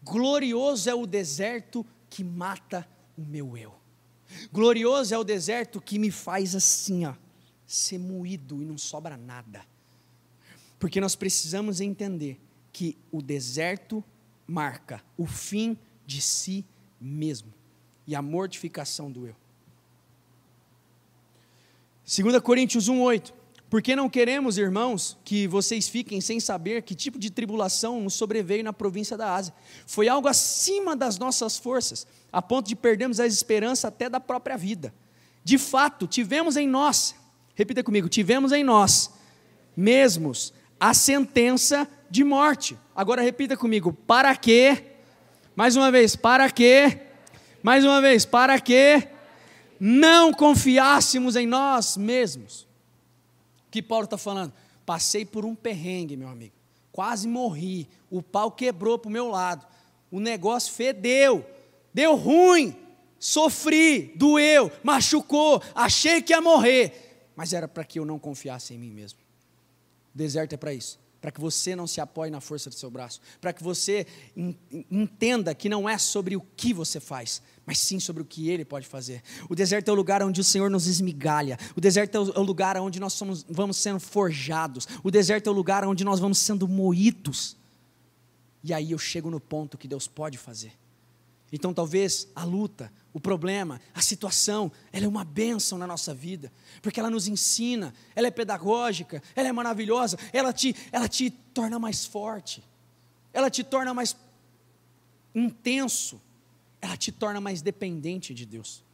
Glorioso é o deserto que mata o meu eu. Glorioso é o deserto que me faz assim, ser moído e não sobra nada. Porque nós precisamos entender que o deserto marca o fim de si mesmo e a mortificação do eu. 2 Coríntios 1:8. Porque não queremos, irmãos, que vocês fiquem sem saber que tipo de tribulação nos sobreveio na província da Ásia. Foi algo acima das nossas forças, a ponto de perdermos a esperança até da própria vida. De fato, tivemos em nós, repita comigo, tivemos em nós mesmos a sentença de morte. Agora repita comigo, para quê? Mais uma vez, para quê? Mais uma vez, para quê? Não confiássemos em nós mesmos. O que Paulo está falando? Passei por um perrengue, meu amigo, quase morri, o pau quebrou para o meu lado, o negócio fedeu, deu ruim, sofri, doeu, machucou, achei que ia morrer, mas era para que eu não confiasse em mim mesmo. O deserto é para isso, para que você não se apoie na força do seu braço, para que você entenda que não é sobre o que você faz, mas sim sobre o que Ele pode fazer. O deserto é o lugar onde o Senhor nos esmigalha, o deserto é o lugar onde nós vamos sendo forjados, o deserto é o lugar onde nós vamos sendo moídos, e aí eu chego no ponto que Deus pode fazer. Então talvez a luta, o problema, a situação, ela é uma bênção na nossa vida, porque ela nos ensina, ela é pedagógica, ela é maravilhosa, ela te torna mais forte, ela te torna mais intenso, ela te torna mais dependente de Deus.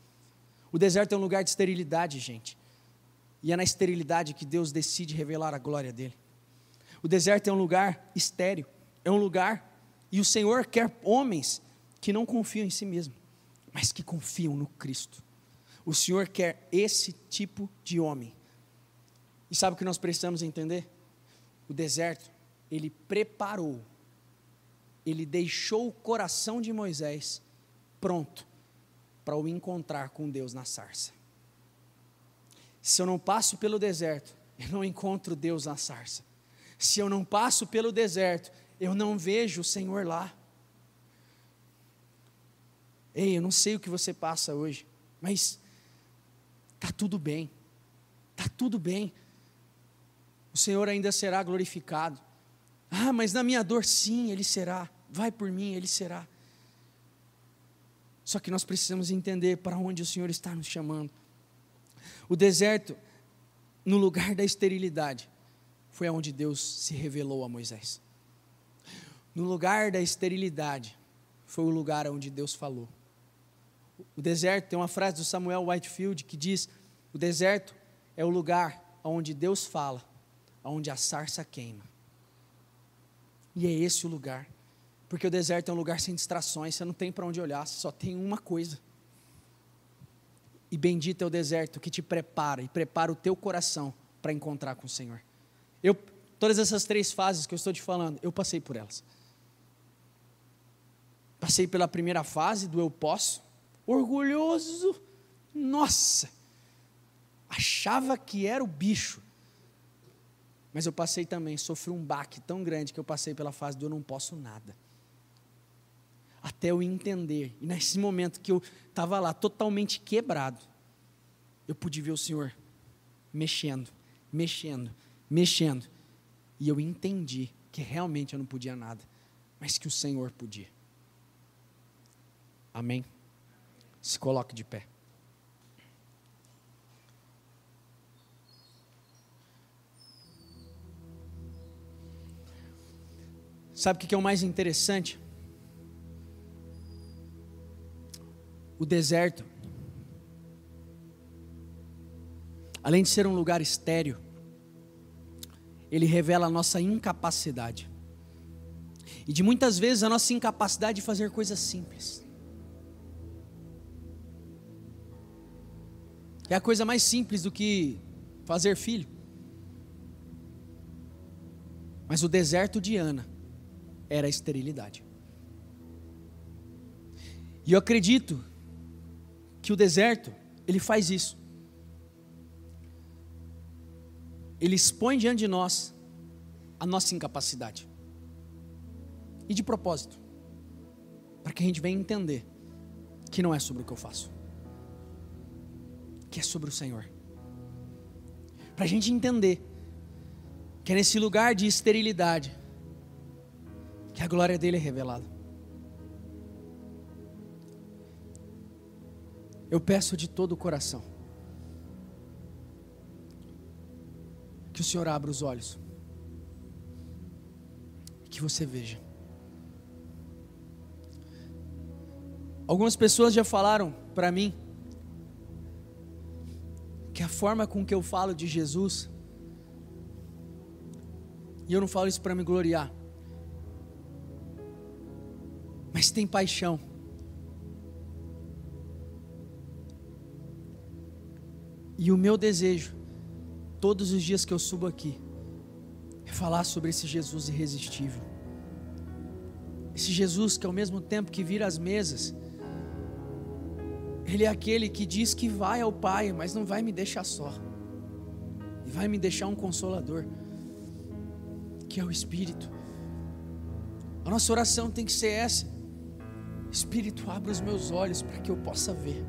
O deserto é um lugar de esterilidade, gente, e é na esterilidade que Deus decide revelar a glória dele. O deserto é um lugar estéril, é um lugar, e o Senhor quer homens que não confiam em si mesmo, mas que confiam no Cristo. O Senhor quer esse tipo de homem. E sabe o que nós precisamos entender? O deserto, ele preparou, ele deixou o coração de Moisés pronto para o encontrar com Deus na sarça. Se eu não passo pelo deserto, eu não encontro Deus na sarça. Se eu não passo pelo deserto, eu não vejo o Senhor lá. Ei, eu não sei o que você passa hoje, mas está tudo bem, está tudo bem, o Senhor ainda será glorificado. Ah, mas na minha dor sim, Ele será, vai por mim, Ele será. Só que nós precisamos entender para onde o Senhor está nos chamando. O deserto, no lugar da esterilidade, foi onde Deus se revelou a Moisés. No lugar da esterilidade, foi o lugar onde Deus falou. O deserto, tem uma frase do Samuel Whitefield que diz: o deserto é o lugar onde Deus fala, onde a sarça queima. E é esse o lugar, porque o deserto é um lugar sem distrações, você não tem para onde olhar, você só tem uma coisa. E bendito é o deserto que te prepara, e prepara o teu coração para encontrar com o Senhor. Todas essas 3 fases que eu estou te falando, eu passei por elas. Passei pela primeira fase do eu posso, orgulhoso, nossa, achava que era o bicho, mas eu passei também, sofri um baque tão grande que eu passei pela fase do eu não posso nada, até eu entender, e nesse momento que eu estava lá totalmente quebrado, eu pude ver o Senhor mexendo, e eu entendi que realmente eu não podia nada, mas que o Senhor podia. Amém? Se coloque de pé. Sabe o que é o mais interessante? O deserto, além de ser um lugar estéril, ele revela a nossa incapacidade. E de muitas vezes a nossa incapacidade de fazer coisas simples. É a coisa mais simples do que fazer filho. Mas o deserto de Ana era a esterilidade. E eu acredito que o deserto, ele faz isso. Ele expõe diante de nós a nossa incapacidade. E de propósito, para que a gente venha entender que não é sobre o que eu faço, que é sobre o Senhor. Para a gente entender que é nesse lugar de esterilidade que a glória dele é revelada. Eu peço de todo o coração que o Senhor abra os olhos e que você veja. Algumas pessoas já falaram para mim que a forma com que eu falo de Jesus, e eu não falo isso para me gloriar, mas tem paixão. E o meu desejo, todos os dias que eu subo aqui, é falar sobre esse Jesus irresistível. Esse Jesus que ao mesmo tempo que vira as mesas, Ele é aquele que diz que vai ao Pai, mas não vai me deixar só. E vai me deixar um consolador, que é o Espírito. A nossa oração tem que ser essa: Espírito, abra os meus olhos para que eu possa ver.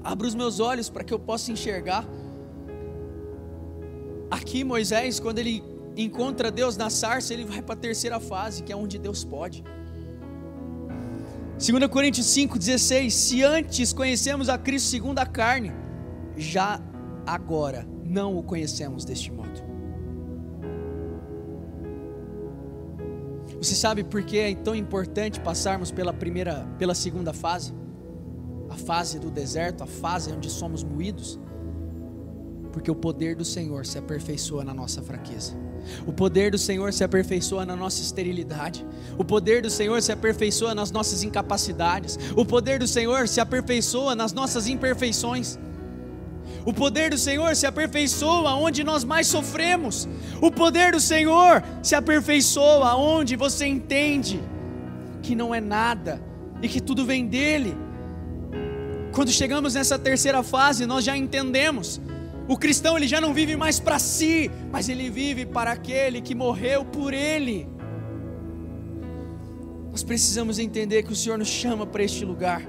Abra os meus olhos para que eu possa enxergar. Aqui Moisés, quando ele encontra Deus na sarça, ele vai para a terceira fase, que é onde Deus pode. 2 Coríntios 5,16: se antes conhecemos a Cristo segundo a carne, já agora não o conhecemos deste modo. Você sabe por que é tão importante passarmos pela segunda fase? A fase do deserto, a fase onde somos moídos? Porque o poder do Senhor se aperfeiçoa na nossa fraqueza. O poder do Senhor se aperfeiçoa na nossa esterilidade. O poder do Senhor se aperfeiçoa nas nossas incapacidades. O poder do Senhor se aperfeiçoa nas nossas imperfeições. O poder do Senhor se aperfeiçoa onde nós mais sofremos. O poder do Senhor se aperfeiçoa onde você entende que não é nada e que tudo vem dele. Quando chegamos nessa terceira fase, nós já entendemos. O cristão, ele já não vive mais para si, mas ele vive para aquele que morreu por ele. Nós precisamos entender que o Senhor nos chama para este lugar.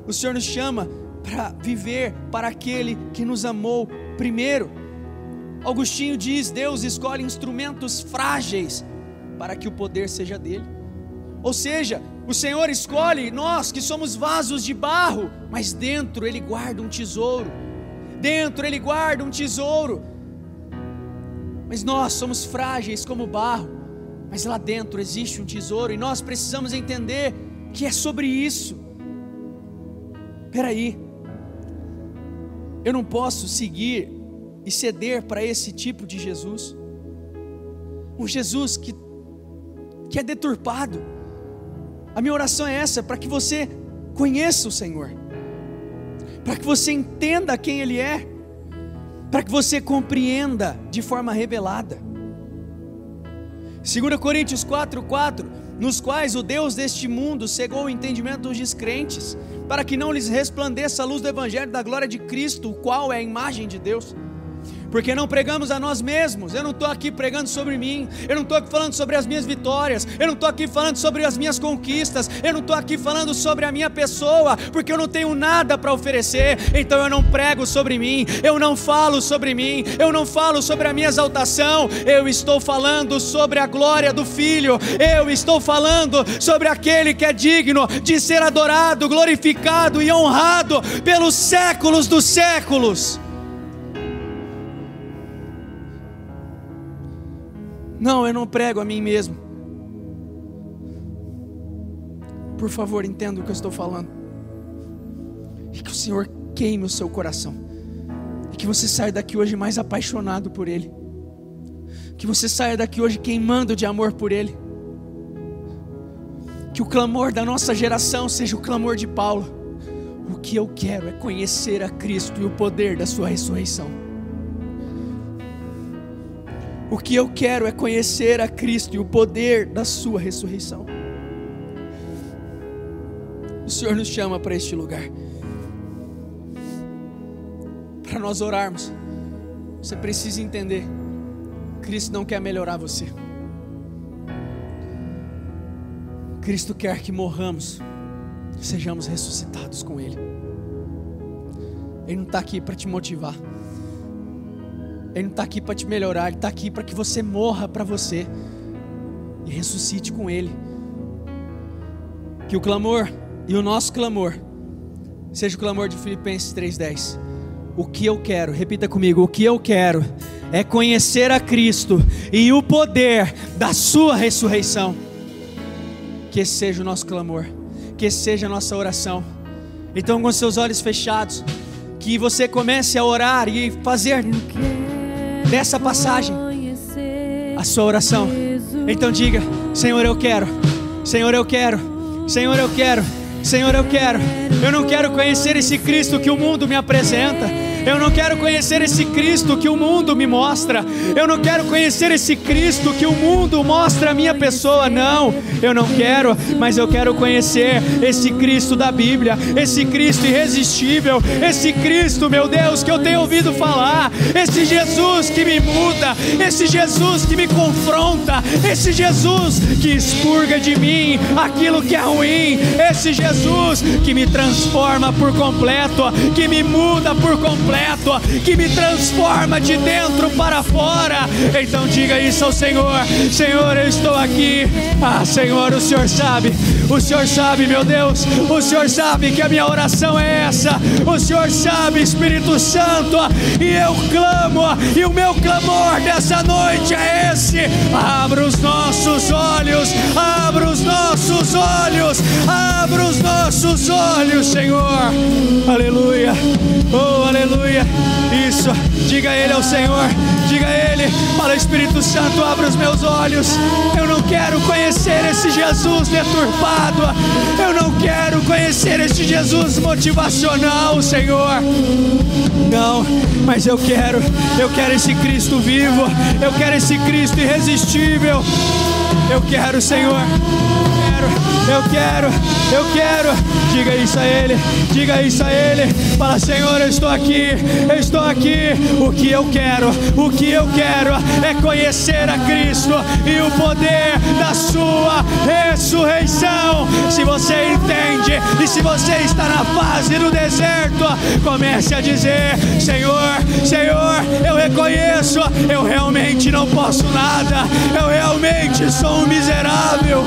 O Senhor nos chama para viver para aquele que nos amou primeiro. Agostinho diz: Deus escolhe instrumentos frágeis para que o poder seja dele. Ou seja, o Senhor escolhe nós que somos vasos de barro, mas dentro Ele guarda um tesouro. Dentro Ele guarda um tesouro. Mas nós somos frágeis como barro, mas lá dentro existe um tesouro, e nós precisamos entender que é sobre isso. Espera aí, eu não posso seguir e ceder para esse tipo de Jesus, um Jesus que é deturpado. A minha oração é essa, para que você conheça o Senhor, para que você entenda quem Ele é, para que você compreenda de forma revelada. 2 Coríntios 4,4: nos quais o Deus deste mundo cegou o entendimento dos descrentes, para que não lhes resplandeça a luz do Evangelho da glória de Cristo, o qual é a imagem de Deus. Porque não pregamos a nós mesmos. Eu não estou aqui pregando sobre mim, eu não estou aqui falando sobre as minhas vitórias, eu não estou aqui falando sobre as minhas conquistas, eu não estou aqui falando sobre a minha pessoa, porque eu não tenho nada para oferecer. Então eu não prego sobre mim, eu não falo sobre mim, eu não falo sobre a minha exaltação. Eu estou falando sobre a glória do Filho, eu estou falando sobre aquele que é digno de ser adorado, glorificado e honrado pelos séculos dos séculos. Não, eu não prego a mim mesmo. Por favor, entenda o que eu estou falando. E que o Senhor queime o seu coração. E que você saia daqui hoje mais apaixonado por Ele. Que você saia daqui hoje queimando de amor por Ele. Que o clamor da nossa geração seja o clamor de Paulo: o que eu quero é conhecer a Cristo e o poder da sua ressurreição. O que eu quero é conhecer a Cristo e o poder da sua ressurreição. O Senhor nos chama para este lugar, para nós orarmos. Você precisa entender: Cristo não quer melhorar você. Cristo quer que morramos, sejamos ressuscitados com Ele. Ele não está aqui para te motivar, Ele não está aqui para te melhorar, Ele está aqui para que você morra para você e ressuscite com Ele. Que o clamor e o nosso clamor seja o clamor de Filipenses 3,10. O que eu quero, repita comigo: o que eu quero é conhecer a Cristo e o poder da sua ressurreição. Que esse seja o nosso clamor, que esse seja a nossa oração. Então, com seus olhos fechados, que você comece a orar e fazer dessa passagem a sua oração. Então diga: Senhor, eu quero, Senhor, eu quero, Senhor, eu quero, Senhor, eu quero. Eu não quero conhecer esse Cristo que o mundo me apresenta. Eu não quero conhecer esse Cristo que o mundo me mostra. Eu não quero conhecer esse Cristo que o mundo mostra a minha pessoa. Não, eu não quero, mas eu quero conhecer esse Cristo da Bíblia, esse Cristo irresistível, esse Cristo, meu Deus, que eu tenho ouvido falar, esse Jesus que me muda, esse Jesus que me confronta, esse Jesus que expurga de mim aquilo que é ruim, esse Jesus que me transforma por completo, que me muda por completo, que me transforma de dentro para fora. Então diga isso ao Senhor: Senhor, eu estou aqui. Ah, Senhor, o Senhor sabe O Senhor sabe, meu Deus, o Senhor sabe que a minha oração é essa. O Senhor sabe, Espírito Santo, e eu clamo, e o meu clamor dessa noite é esse: abra os nossos olhos, abra os nossos olhos, abra os nossos olhos, Senhor. Aleluia, oh aleluia. Isso, diga a Ele ao Senhor, diga a Ele, fala: Espírito Santo, abra os meus olhos. Eu não quero conhecer esse Jesus deturpado, eu não quero conhecer esse Jesus motivacional, Senhor. Não, mas eu quero esse Cristo vivo, eu quero esse Cristo irresistível. Eu quero, Senhor, eu quero. Diga isso a Ele, diga isso a Ele. Fala: Senhor, eu estou aqui. O que eu quero é conhecer a Cristo e o poder da sua ressurreição. Se você entende e se você está na fase do deserto, comece a dizer: Senhor, eu reconheço, eu realmente não posso nada, eu realmente sou um miserável.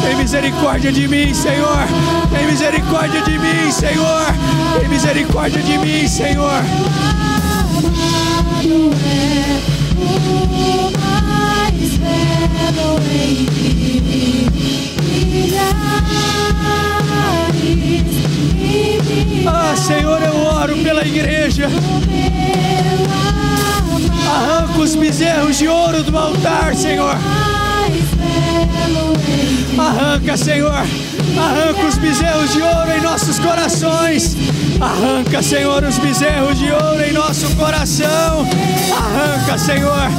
Tem misericórdia de mim, Senhor. Tem misericórdia de mim, Senhor. Tem misericórdia de mim, Senhor. Ah, Senhor, eu oro pela igreja. Arranca os bezerros de ouro do altar, Senhor. Arranca, Senhor, arranca os bezerros de ouro em nossos corações. Arranca, Senhor, os bezerros de ouro em nosso coração. Arranca, Senhor,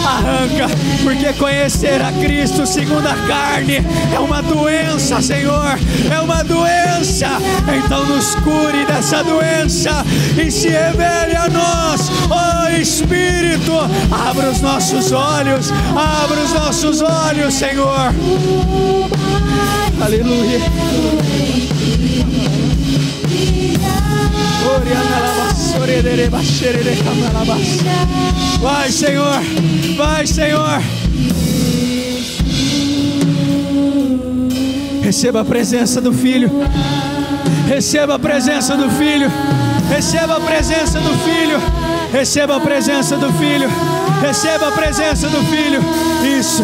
arranca, porque conhecer a Cristo segundo a carne é uma doença, Senhor, é uma doença. Então nos cure dessa doença e se revele a nós, ó Espírito. Abra os nossos olhos, Senhor. Aleluia. Vai, Senhor, vai, Senhor. Receba a presença do Filho. Receba a presença do Filho. Receba a presença do Filho. Receba a presença do Filho. Receba a presença do Filho. Isso.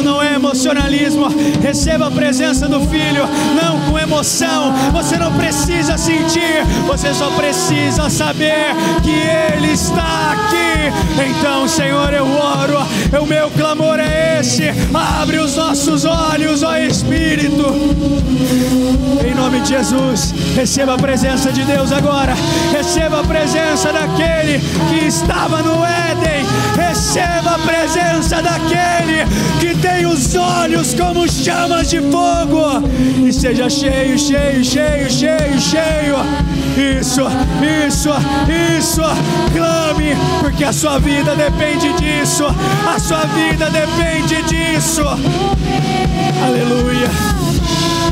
Não é emocionalismo. Receba a presença do Filho. Não com emoção. Você não precisa sentir. Você só precisa saber que Ele está aqui. Então, Senhor, eu oro. O meu clamor é esse: abre os nossos olhos, ó Espírito. Em nome de Jesus, receba a presença de Deus agora. Receba a presença daquele que estava no Éden. Receba a presença daquele que tem os olhos como chamas de fogo. E seja cheio. Isso. Clame, porque a sua vida depende disso. A sua vida depende disso. Aleluia.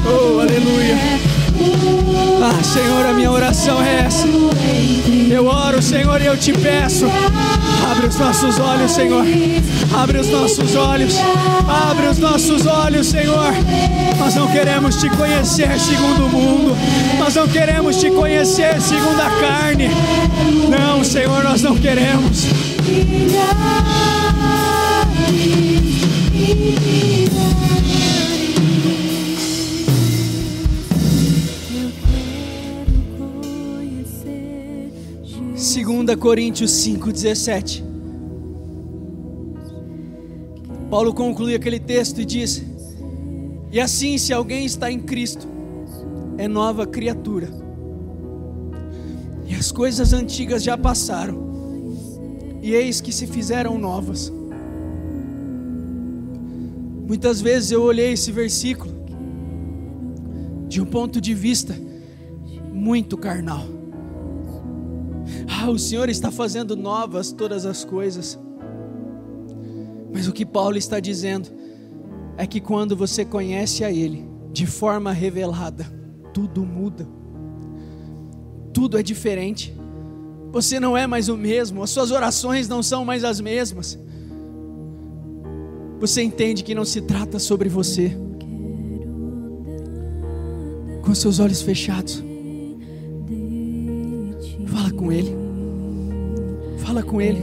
Oh, aleluia. Ah, Senhor, a minha oração é essa. Eu oro, Senhor, e eu te peço: abre os nossos olhos, Senhor. Abre os nossos olhos. Abre os nossos olhos, Senhor. Nós não queremos te conhecer segundo o mundo. Nós não queremos te conhecer segundo a carne. Não, Senhor, nós não queremos. Segunda Coríntios 5:17. Paulo conclui aquele texto e diz: e assim, se alguém está em Cristo, é nova criatura, e as coisas antigas já passaram, e eis que se fizeram novas. Muitas vezes eu olhei esse versículo de um ponto de vista muito carnal. O Senhor está fazendo novas todas as coisas. Mas o que Paulo está dizendo é que quando você conhece a Ele de forma revelada, tudo muda. Tudo é diferente. Você não é mais o mesmo. As suas orações não são mais as mesmas. você entende que não se trata sobre você. Com seus olhos fechados, fala com Ele. Fala com Ele.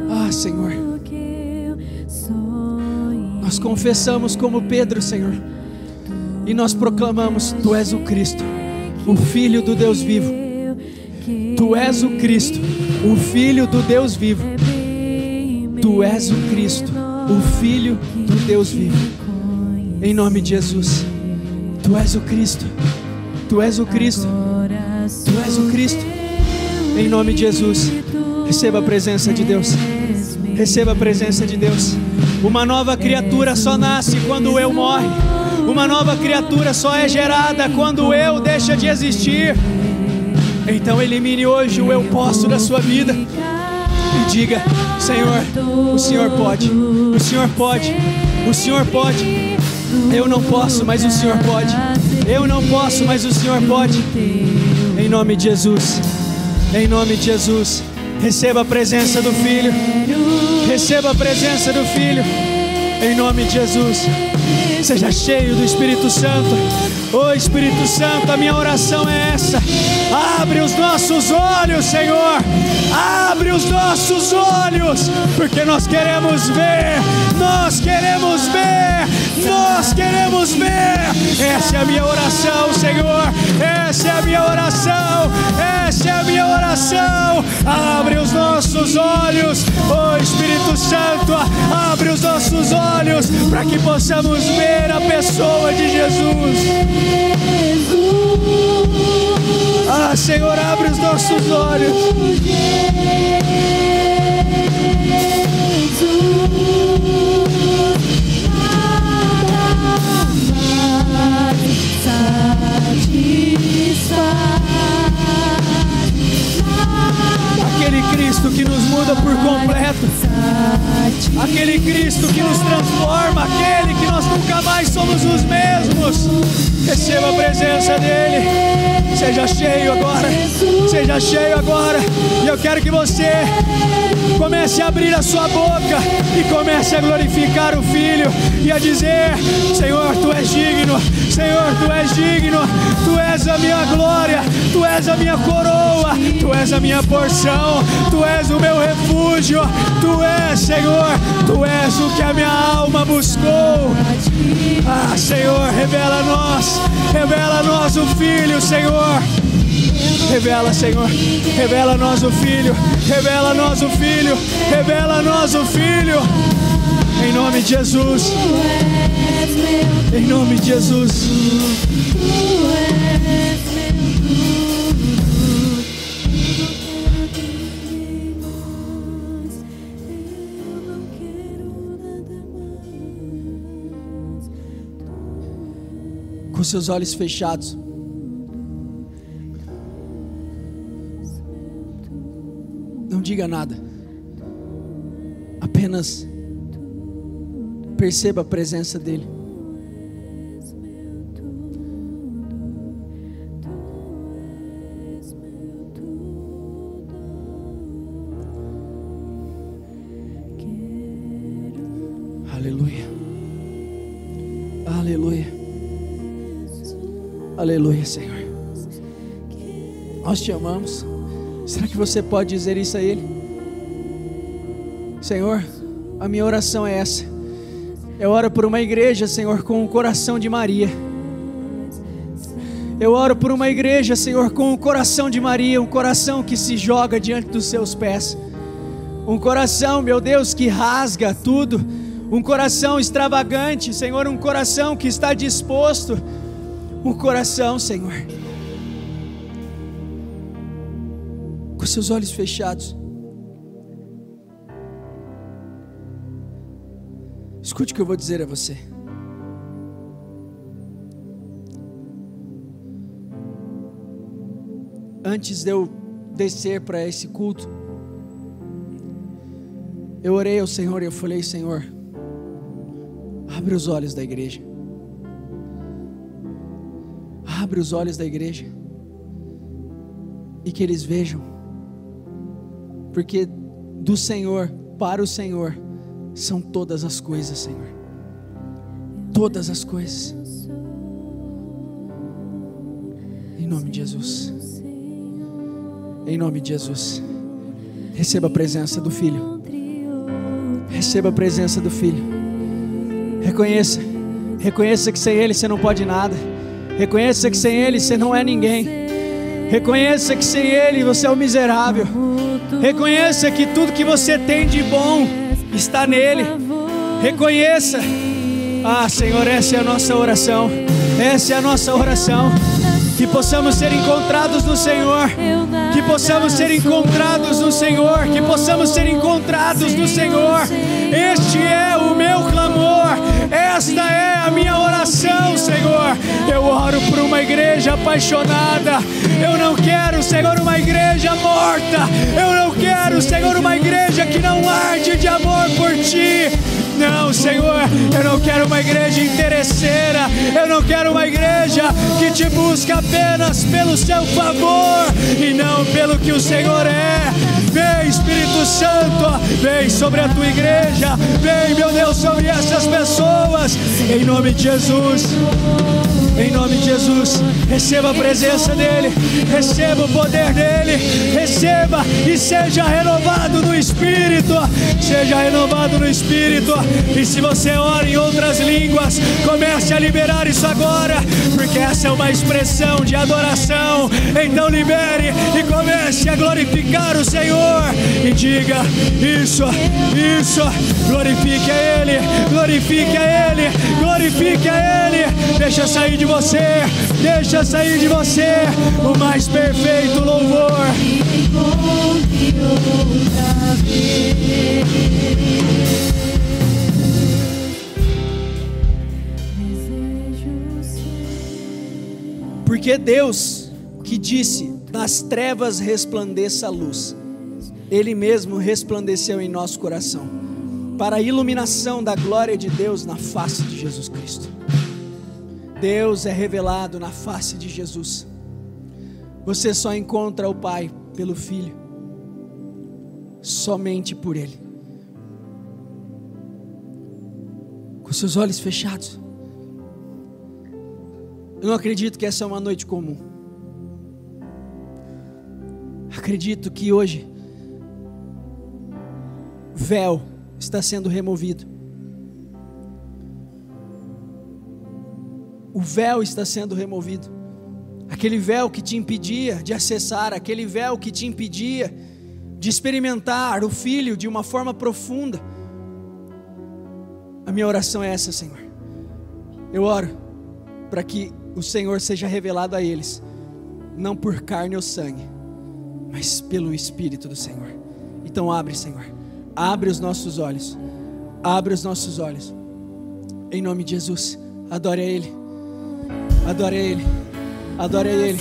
Ah, Senhor, nós confessamos como Pedro, Senhor, e nós proclamamos: Tu és o Cristo, o Filho do Deus vivo. Tu és o Cristo, o Filho do Deus vivo. Tu és o Cristo, o Filho do Deus vivo. Em nome de Jesus. Tu és o Cristo. Tu és o Cristo. Tu és o Cristo. Em nome de Jesus. Receba a presença de Deus. Receba a presença de Deus. Uma nova criatura só nasce quando o eu morre. Uma nova criatura só é gerada quando o eu deixa de existir. Então elimine hoje o eu posso da sua vida e diga: Senhor, o Senhor pode. O Senhor pode. O Senhor pode. Eu não posso, mas o Senhor pode. Eu não posso, mas o Senhor pode. Em nome de Jesus. Em nome de Jesus. Receba a presença do Filho. Receba a presença do Filho. Em nome de Jesus. Seja cheio do Espírito Santo. Ô Espírito Santo, a minha oração é essa: abre os nossos olhos, Senhor. Abre os nossos olhos, porque nós queremos ver. Nós queremos ver. Nós queremos ver. Essa é a minha oração, Senhor. Essa é a minha oração. Essa é a minha oração. Abre os nossos olhos, ô Espírito Santo. Abre os nossos olhos para que possamos ver a pessoa de Jesus. Ah, Senhor, abre os nossos olhos. Aquele Cristo que nos muda por completo, aquele Cristo que nos transforma, aquele que nós nunca mais somos os mesmos. Receba a presença dele. Seja cheio agora. Seja cheio agora. E eu quero que você comece a abrir a sua boca e comece a glorificar o Filho e a dizer: Senhor, Tu és digno. Senhor, Tu és digno. Tu és a minha glória. Tu és a minha coroa. Tu és a minha porção. Tu és o meu refúgio. Tu és, Senhor. Tu és o que a minha alma buscou. Ah, Senhor, revela a nós. Revela a nós o Filho, Senhor. Revela, Senhor. Revela a nós o Filho. Revela a nós o Filho. Revela a nós o Filho. Em nome de Jesus. Em nome de Jesus. Com seus olhos fechados, não diga nada, apenas perceba a presença dele. Aleluia, aleluia. Aleluia, Senhor. Nós te amamos. Será que você pode dizer isso a Ele? Senhor, a minha oração é essa. Eu oro por uma igreja, Senhor, com o coração de Maria. Eu oro por uma igreja, Senhor, com o coração de Maria. Um coração que se joga diante dos seus pés. Um coração, meu Deus, que rasga tudo. Um coração extravagante, Senhor. Um coração que está disposto. Um coração, Senhor, com seus olhos fechados, escute o que eu vou dizer a você. Antes de eu descer para esse culto, eu orei ao Senhor e eu falei: Senhor, abre os olhos da igreja. Abre os olhos da igreja e que eles vejam, porque do Senhor para o Senhor são todas as coisas, Senhor. Todas as coisas. Em nome de Jesus. Em nome de Jesus. Receba a presença do Filho. Receba a presença do Filho. Reconheça que sem Ele você não pode nada. Reconheça que sem Ele você não é ninguém. Reconheça que sem Ele você é um miserável. Reconheça que tudo que você tem de bom está nele. Reconheça. Senhor, essa é a nossa oração. Essa é a nossa oração. Que possamos ser encontrados no Senhor. Que possamos ser encontrados no Senhor. Que possamos ser encontrados no Senhor. Este é o meu clamor. Esta é a minha oração, Senhor. Eu oro por uma igreja apaixonada. Eu não quero, Senhor, uma igreja morta. Eu não quero, Senhor, uma igreja que não arde de amor por Ti. Não, Senhor, eu não quero uma igreja interesseira. Eu não quero uma igreja que Te busca apenas pelo Seu favor e não pelo que o Senhor é. Vem, Espírito Santo, vem sobre a Tua igreja. Vem, meu Deus, sobre essas pessoas. Em nome de Jesus. Em nome de Jesus, receba a presença dEle, receba o poder dEle, receba e seja renovado no Espírito, seja renovado no Espírito. E se você ora em outras línguas, comece a liberar isso agora, porque essa é uma expressão de adoração. Então libere e comece a glorificar o Senhor e diga: isso, glorifique a Ele, glorifique a Ele, glorifique a Ele. Deixa sair de você, deixa sair de você o mais perfeito louvor. Porque Deus que disse: nas trevas resplandeça a luz, Ele mesmo resplandeceu em nosso coração, para a iluminação da glória de Deus na face de Jesus Cristo. Deus é revelado na face de Jesus. Você só encontra o Pai pelo Filho, somente por Ele. Com seus olhos fechados. Eu não acredito que essa é uma noite comum. Acredito que hoje o véu está sendo removido. O véu está sendo removido. Aquele véu que te impedia de acessar, aquele véu que te impedia de experimentar o Filho de uma forma profunda. A minha oração é essa, Senhor. Eu oro para que o Senhor seja revelado a eles, não por carne ou sangue, mas pelo Espírito do Senhor. Então abre, Senhor, abre os nossos olhos, abre os nossos olhos, em nome de Jesus. Adore a Ele, adore a Ele, adore a Ele.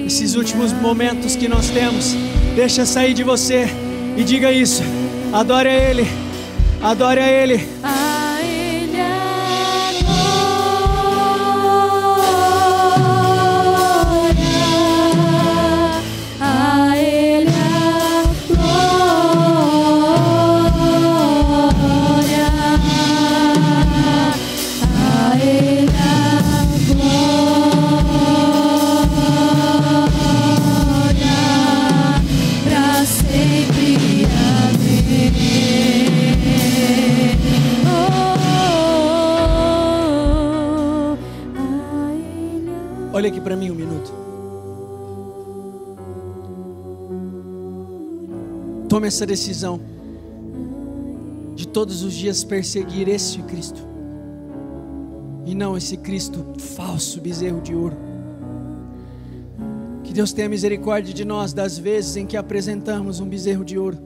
Esses últimos momentos que nós temos, deixa sair de você e diga isso. Adore a Ele, adore a Ele. Olha aqui para mim um minuto. Tome essa decisão de todos os dias perseguir esse Cristo e não esse Cristo falso, bezerro de ouro. Que Deus tenha misericórdia de nós das vezes em que apresentamos um bezerro de ouro.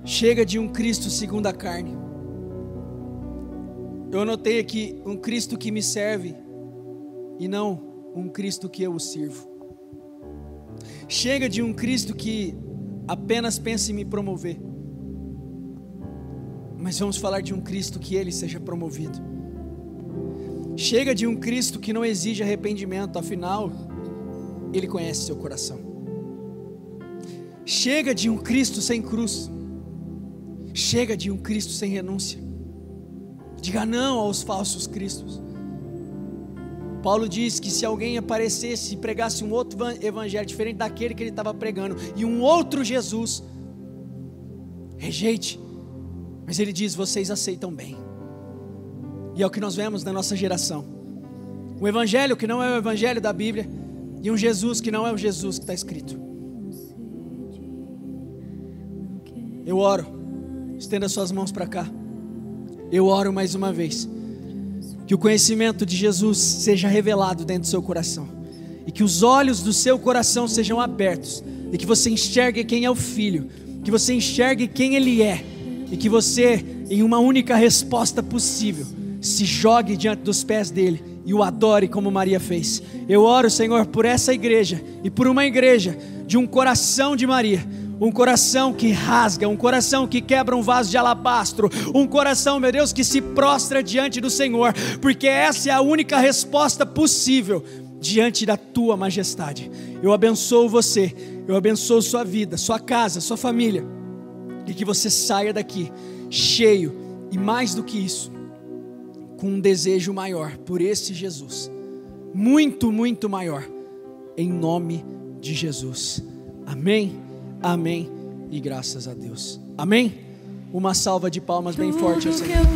Chega de um Cristo segundo a carne. Eu anotei aqui: um Cristo que me serve e não um Cristo que eu o sirvo. Chega de um Cristo que apenas pensa em me promover, mas vamos falar de um Cristo que Ele seja promovido. Chega de um Cristo que não exige arrependimento, afinal Ele conhece seu coração. Chega de um Cristo sem cruz. Chega de um Cristo sem renúncia. Diga não aos falsos cristos. Paulo diz que se alguém aparecesse e pregasse um outro evangelho diferente daquele que ele estava pregando, e um outro Jesus, rejeite. Mas ele diz: vocês aceitam bem. E é o que nós vemos na nossa geração. Um evangelho que não é o evangelho da Bíblia, e um Jesus que não é o Jesus que está escrito. Eu oro, estenda suas mãos para cá. Eu oro mais uma vez, que o conhecimento de Jesus seja revelado dentro do seu coração, e que os olhos do seu coração sejam abertos, e que você enxergue quem é o Filho, que você enxergue quem Ele é, e que você, em uma única resposta possível, se jogue diante dos pés dEle e o adore como Maria fez. Eu oro, Senhor, por essa igreja e por uma igreja de um coração de Maria, um coração que rasga, um coração que quebra um vaso de alabastro, um coração, meu Deus, que se prostra diante do Senhor, porque essa é a única resposta possível diante da Tua majestade. Eu abençoo você, eu abençoo sua vida, sua casa, sua família, e que você saia daqui cheio, e mais do que isso, com um desejo maior por esse Jesus, muito, muito maior, em nome de Jesus. Amém, amém e graças a Deus. Amém? Uma salva de palmas bem forte ao Senhor.